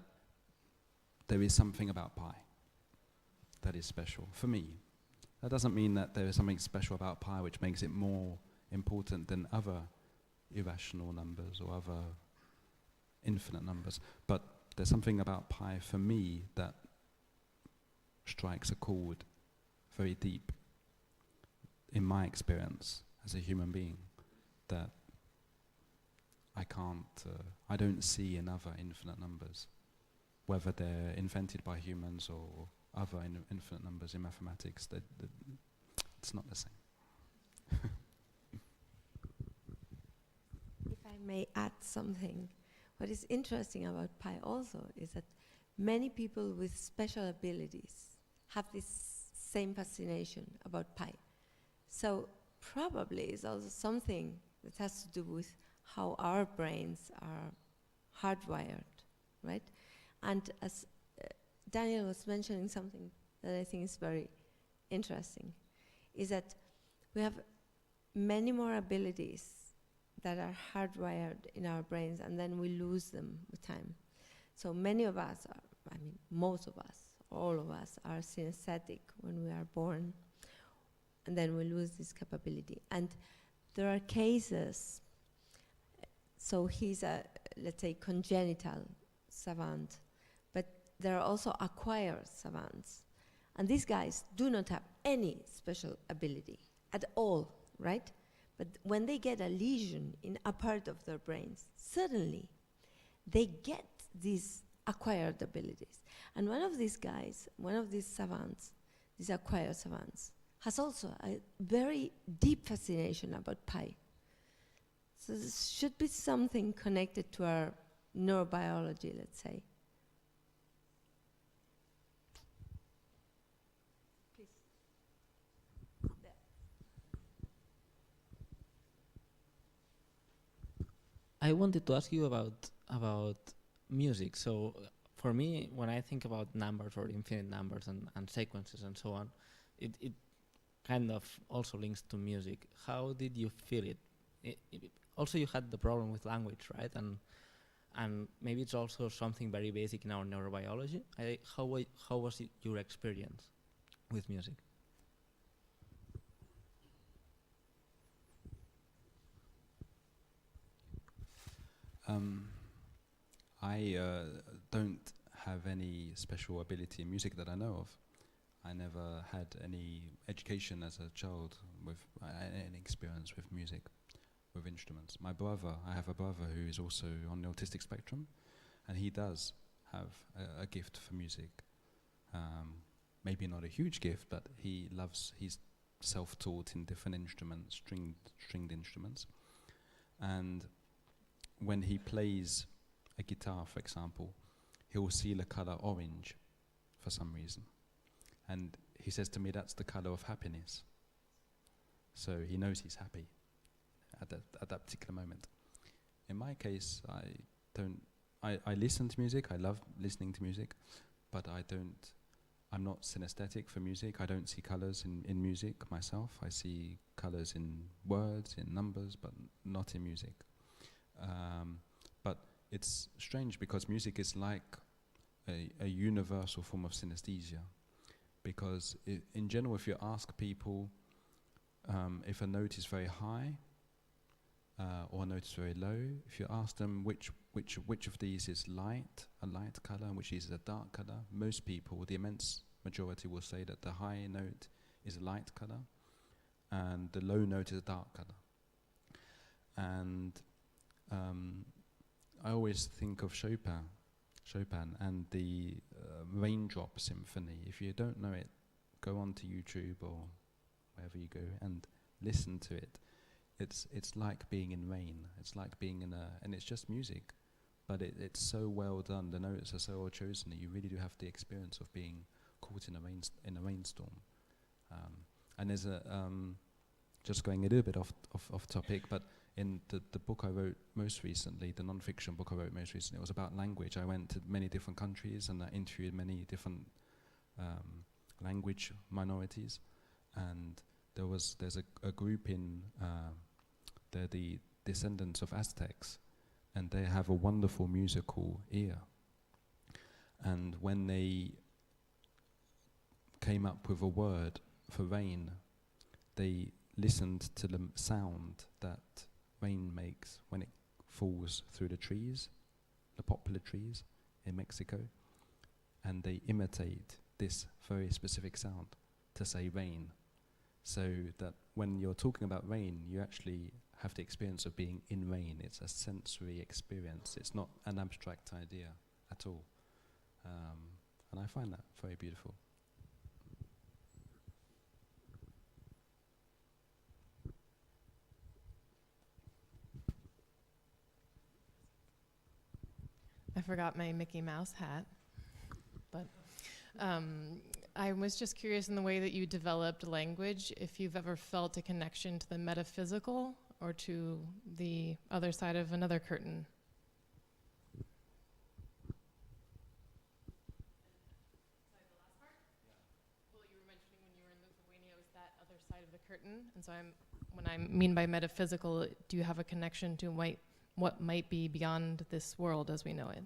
there is something about pi that is special for me. That doesn't mean that there is something special about pi which makes it more important than other irrational numbers or other infinite numbers. But there's something about pi for me that strikes a chord very deep in my experience as a human being, that I don't see in other infinite numbers, whether they're invented by humans or other infinite numbers in mathematics. It's not the same. If I may add something, what is interesting about pi also is that many people with special abilities have this same fascination about pi. So probably it's also something that has to do with how our brains are hardwired, right? And as Daniel was mentioning something that I think is very interesting, is that we have many more abilities that are hardwired in our brains, and then we lose them with time. So many of us, most of us, all of us are synesthetic when we are born, and then we lose this capability. And there are cases, so he's a, let's say, congenital savant, but there are also acquired savants. And these guys do not have any special ability at all, right? But when they get a lesion in a part of their brains, suddenly they get these acquired abilities. And one of these guys, one of these savants, these acquired savants, has also a very deep fascination about pi. So this should be something connected to our neurobiology, let's say. Please. There. I wanted to ask you about music. So for me, when I think about numbers or infinite numbers and sequences and so on, it kind of also links to music. How did you feel it? Also, you had the problem with language, right? And maybe it's also something very basic in our neurobiology. How was your experience with music? I don't have any special ability in music that I know of. I never had any education as a child with any experience with music, with instruments. I have a brother who is also on the autistic spectrum, and he does have a gift for music. Maybe not a huge gift, but he's self-taught in different instruments, stringed instruments. And when he plays a guitar, for example, he will see the color orange for some reason. And he says to me, that's the color of happiness. So he knows he's happy at that particular moment. In my case, I listen to music, I love listening to music, but I'm not synesthetic for music. I don't see colors in music myself. I see colors in words, in numbers, but not in music. But it's strange because music is like a universal form of synesthesia. Because in general, if you ask people if a note is very high, or a note is very low, if you ask them which of these is a light color, and which is a dark color, most people, the immense majority, will say that the high note is a light color and the low note is a dark color. And I always think of Chopin and the Raindrop Symphony. If you don't know it, go onto YouTube or wherever you go and listen to it. It's like being in rain. It's like being in and it's just music, but it's so well done. The notes are so well chosen that you really do have the experience of being caught in a rainstorm. And there's just going a little bit off topic, but in the book I wrote most recently, the non-fiction book I wrote most recently, it was about language. I went to many different countries and I interviewed many different language minorities, and there's a group in they're the descendants of Aztecs, and they have a wonderful musical ear. And when they came up with a word for rain, they listened to the sound that rain makes when it falls through the trees, the poplar trees in Mexico, and they imitate this very specific sound to say rain. So that when you're talking about rain, you actually have the experience of being in rain. It's a sensory experience. It's not an abstract idea at all. And I find that very beautiful. I forgot my Mickey Mouse hat, but I was just curious in the way that you developed language, if you've ever felt a connection to the metaphysical or to the other side of another curtain. Sorry, the last part? Yeah. Well, you were mentioning when you were in Lithuania, was that other side of the curtain? And so when I mean by metaphysical, do you have a connection to what might be beyond this world as we know it?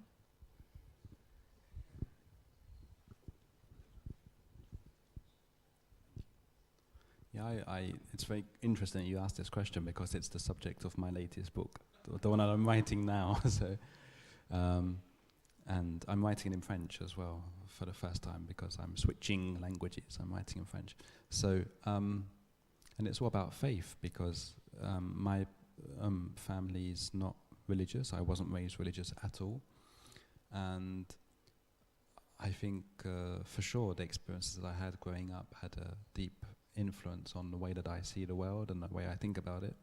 Yeah, it's very interesting that you asked this question because it's the subject of my latest book, the one that I'm writing now. So, and I'm writing it in French as well for the first time because I'm switching languages. I'm writing in French. So, and it's all about faith because my family is not religious. I wasn't raised religious at all, and I think for sure the experiences that I had growing up had a deep influence on the way that I see the world and the way I think about it.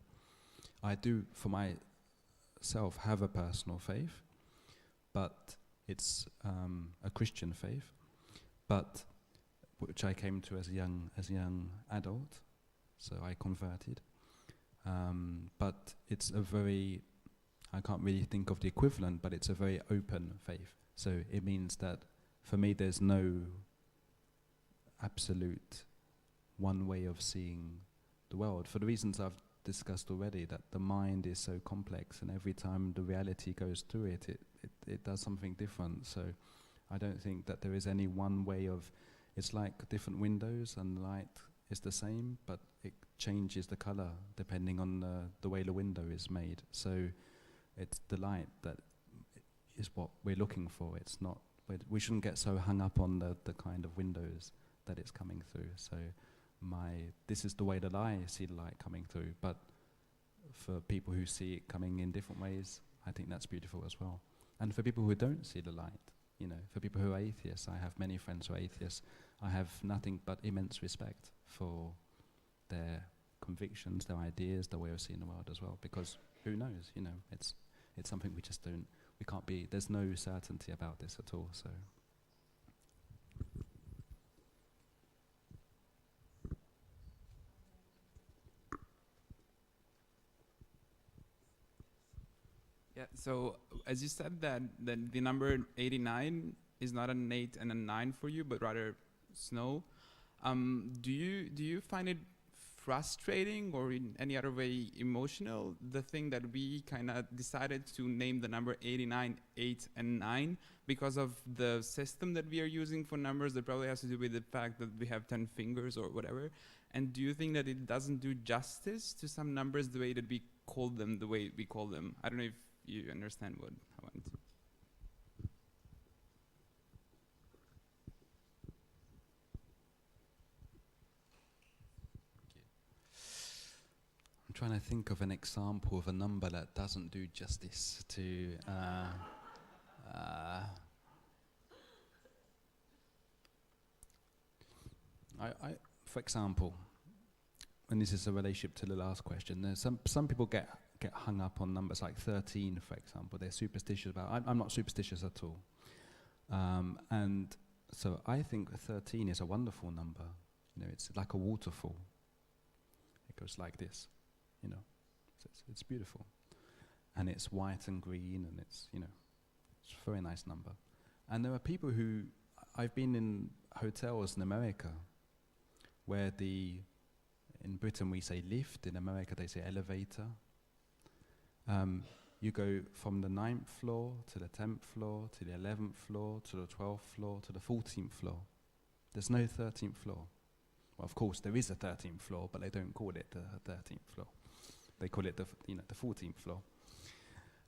I do, for myself, have a personal faith, but it's a Christian faith, but which I came to as a young adult, so I converted. But it's a very, I can't really think of the equivalent, but it's a very open faith. So it means that for me there's no absolute one way of seeing the world, for the reasons I've discussed already, that the mind is so complex and every time the reality goes through it, it does something different. So I don't think that there is any one way of, it's like different windows and light is the same, but it changes the color depending on the way the window is made. So it's the light that is what we're looking for. It's not, we shouldn't get so hung up on the kind of windows that it's coming through. So this is the way that I see the light coming through, but for people who see it coming in different ways, I think that's beautiful as well. And for people who don't see the light, for people who are atheists, I have many friends who are atheists, I have nothing but immense respect for their convictions, their ideas, their way of seeing the world as well, because who knows, it's something we can't be, there's no certainty about this at all, so. Yeah, so as you said that the number 89 is not an 8 and a 9 for you, but rather snow. Do you find it frustrating or in any other way emotional, the thing that we kind of decided to name the number 89, 8 and 9 because of the system that we are using for numbers that probably has to do with the fact that we have 10 fingers or whatever? And do you think that it doesn't do justice to some numbers the way that we call them the way we call them. I don't know if you understand what I want. I'm trying to think of an example of a number that doesn't do justice to for example, and this is a relationship to the last question, there's some people get hung up on numbers like 13, for example. They're superstitious about. I'm not superstitious at all, and so I think 13 is a wonderful number. You know, it's like a waterfall. It goes like this, you know. So it's beautiful, and it's white and green, and it's, you know, it's a very nice number. And there are people who, I've been in hotels in America where in Britain we say lift, in America they say elevator. You go from the 9th floor to the 10th floor to the 11th floor to the 12th floor to the 14th floor. There's no 13th floor. Well, of course there is a 13th floor, but they don't call it the 13th floor. They call it the 14th floor.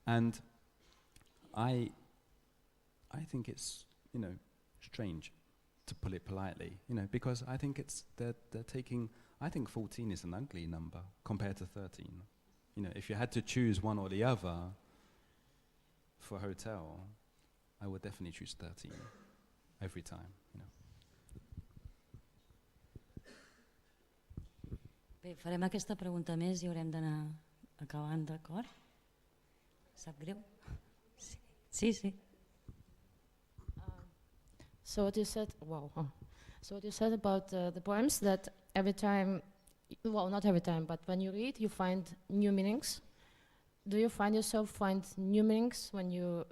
And I think it's, you know, strange, to put it politely, you know, because I think they're taking, I think 14 is an ugly number compared to 13. You know, if you had to choose one or the other for a hotel, I would definitely choose 13 every time, you know. Bé, farem aquesta pregunta més i haurem d'anar acabant, d'acord? Sap greu? Sí. So what you said, So what you said about the poems, that every time, well, not every time, but when you read, you find new meanings. Do you find yourself find new meanings when you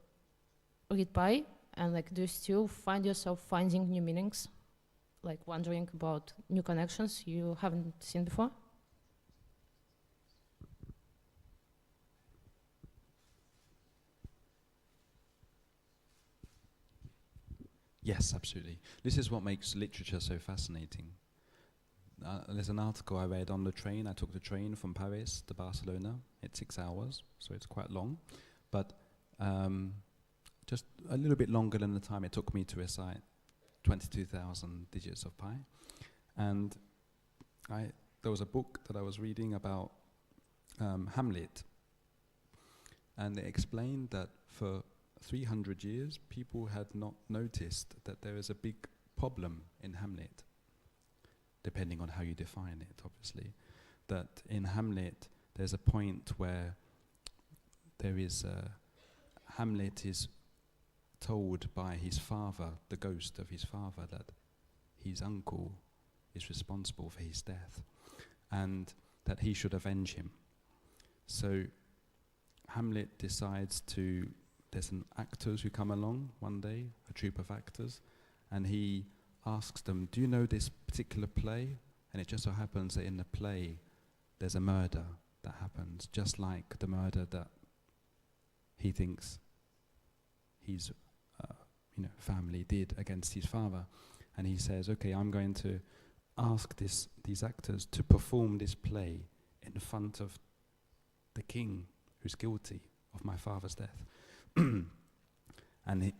read by? And like, do you still find yourself finding new meanings? Like wondering about new connections you haven't seen before? Yes, absolutely. This is what makes literature so fascinating. There's an article I read on the train. I took the train from Paris to Barcelona. It's 6 hours, so it's quite long. But just a little bit longer than the time it took me to recite 22,000 digits of pi. And there was a book that I was reading about Hamlet. And it explained that for 300 years, people had not noticed that there is a big problem in Hamlet, depending on how you define it, obviously. That in Hamlet, there's a point where there is Hamlet is told by his father, the ghost of his father, that his uncle is responsible for his death and that he should avenge him. So Hamlet decides to, there's some actors who come along one day, a troupe of actors, and he asks them, do you know this particular play? And it just so happens that in the play there's a murder that happens, just like the murder that he thinks his family did against his father. And he says, okay, I'm going to ask these actors to perform this play in front of the king who's guilty of my father's death. And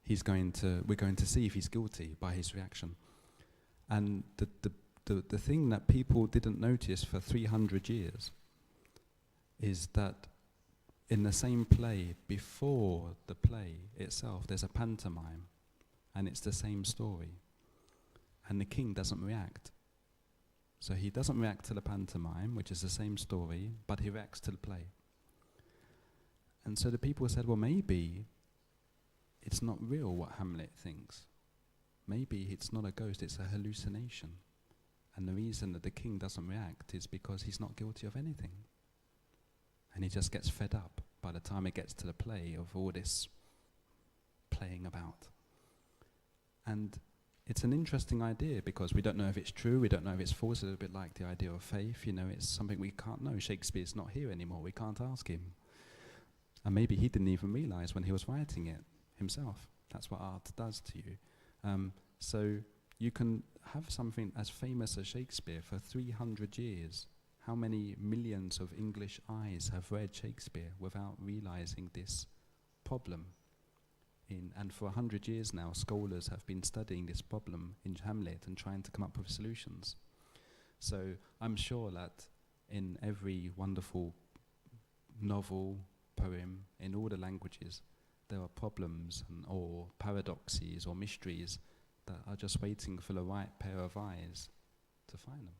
we're going to see if he's guilty by his reaction. And the thing that people didn't notice for 300 years is that in the same play, before the play itself, there's a pantomime, and it's the same story. And the king doesn't react. So he doesn't react to the pantomime, which is the same story, but he reacts to the play. And so the people said, well, maybe it's not real what Hamlet thinks. Maybe it's not a ghost, it's a hallucination. And the reason that the king doesn't react is because he's not guilty of anything. And he just gets fed up by the time it gets to the play of all this playing about. And it's an interesting idea because we don't know if it's true, we don't know if it's false. It's a bit like the idea of faith, it's something we can't know. Shakespeare's not here anymore, we can't ask him. And maybe he didn't even realize when he was writing it himself. That's what art does to you. So you can have something as famous as Shakespeare for 300 years how many millions of English eyes have read Shakespeare without realizing this problem? And for 100 years now, scholars have been studying this problem in Hamlet and trying to come up with solutions. So I'm sure that in every wonderful novel, poem, in all the languages, there are problems or paradoxes or mysteries that are just waiting for the right pair of eyes to find them.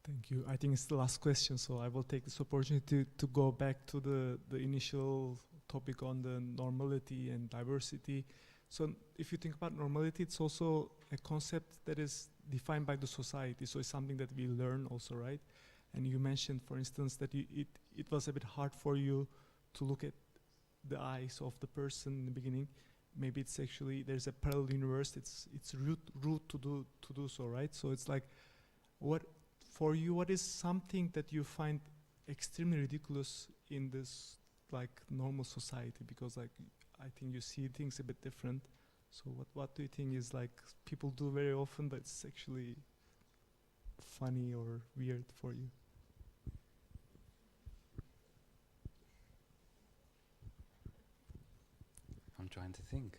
Thank you. I think it's the last question, so I will take this opportunity to go back to the initial topic on the normality and diversity. So if you think about normality, it's also a concept that is defined by the society, so it's something that we learn also, right? And you mentioned, for instance, that it was a bit hard for you to look at the eyes of the person in the beginning. Maybe it's actually, there's a parallel universe, it's rude to do so, right? So it's like, for you, what is something that you find extremely ridiculous in this like normal society? Because like I think you see things a bit different. So what do you think is like people do very often but it's actually funny or weird for you? I'm trying to think.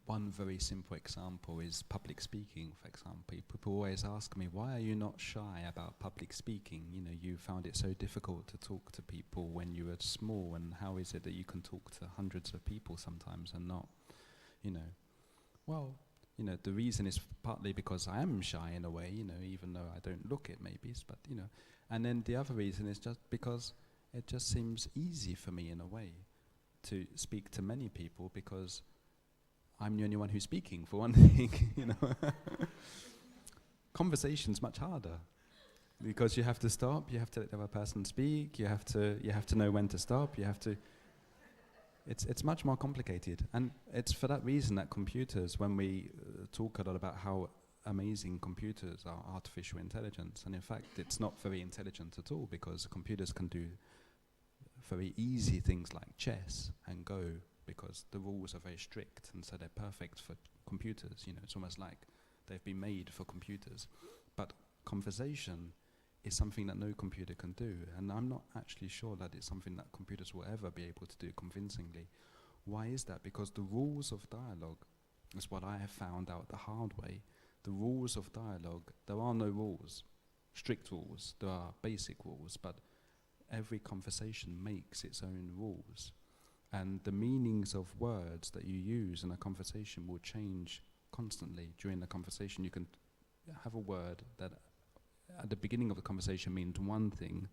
One very simple example is public speaking, for example. People always ask me, why are you not shy about public speaking? You know, you found it so difficult to talk to people when you were small, and how is it that you can talk to hundreds of people sometimes and not, you know? Well, you know, the reason is partly because I am shy in a way, you know, even though I don't look it maybe, but, you know. And then the other reason is just because it just seems easy for me in a way to speak to many people, because I'm the only one who's speaking, for one thing, you know. Conversation's much harder, because you have to stop, you have to let the other person speak, you have to know when to stop, you have to. It's much more complicated, and it's for that reason that computers, when we talk a lot about how amazing computers are, artificial intelligence, and in fact it's not very intelligent at all, because computers can do very easy things like chess and Go, because the rules are very strict, and so they're perfect for computers. You know, it's almost like they've been made for computers. But conversation is something that no computer can do, and I'm not actually sure that it's something that computers will ever be able to do convincingly. Why is that? Because the rules of dialogue is what I have found out the hard way. The rules of dialogue, there are no rules, strict rules, there are basic rules, but every conversation makes its own rules. And the meanings of words that you use in a conversation will change constantly during the conversation. You can have a word that at the beginning of the conversation means one thing,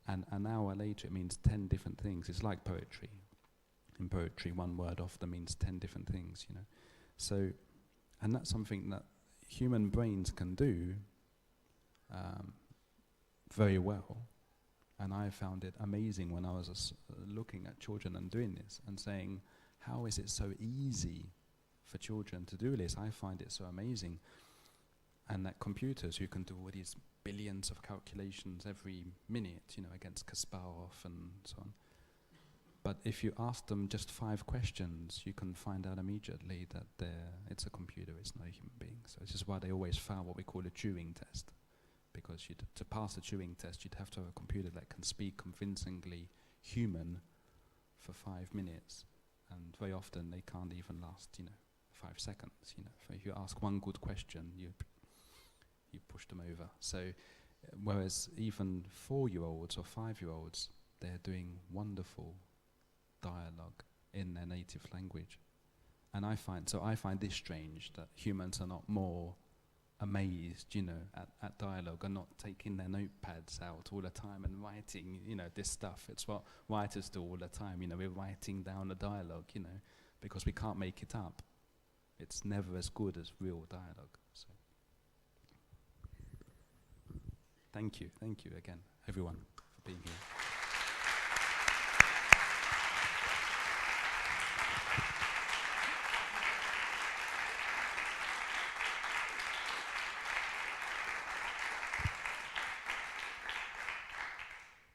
and an hour later it means 10 different things. It's like poetry. In poetry, one word often means 10 different things, you know. So, and that's something that human brains can do very well. And I found it amazing when I was looking at children and doing this and saying, how is it so easy for children to do this? I find it so amazing. And that computers who can do all these billions of calculations every minute, you know, against Kasparov and so on. But if you ask them just 5 questions, you can find out immediately that it's a computer, it's not a human being. So this is why they always fail what we call a Turing test. Because to pass a Turing test, you'd have to have a computer that can speak convincingly human for 5 minutes, and very often they can't even last, you know, 5 seconds. You know, if you ask one good question, you push them over. So, whereas even 4-year-olds or 5-year-olds, they're doing wonderful dialogue in their native language, and I find this strange that humans are not more amazed, you know, at dialogue, and not taking their notepads out all the time and writing, you know, this stuff. It's what writers do all the time, you know, we're writing down the dialogue, you know, because we can't make it up. It's never as good as real dialogue. So, thank you again, everyone, for being here.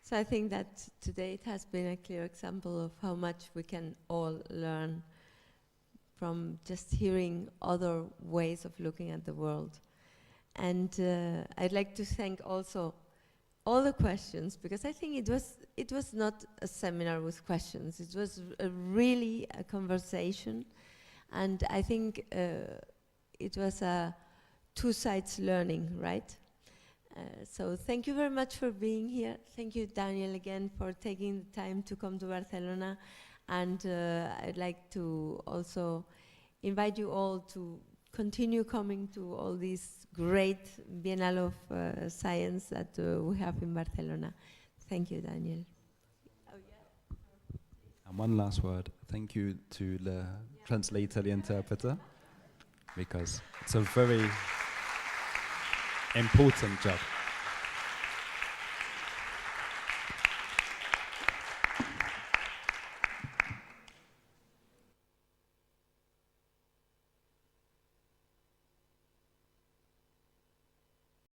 So I think that today it has been a clear example of how much we can all learn from just hearing other ways of looking at the world. And I'd like to thank also all the questions, because I think it was not a seminar with questions. It was really a conversation, and I think it was a two sides learning, right? So thank you very much for being here. Thank you, Daniel, again for taking the time to come to Barcelona. And I'd like to also invite you all to continue coming to all these great Biennale of Science that we have in Barcelona. Thank you, Daniel. Oh, yeah. And one last word. Thank you to the translator, the interpreter, because it's a very important job.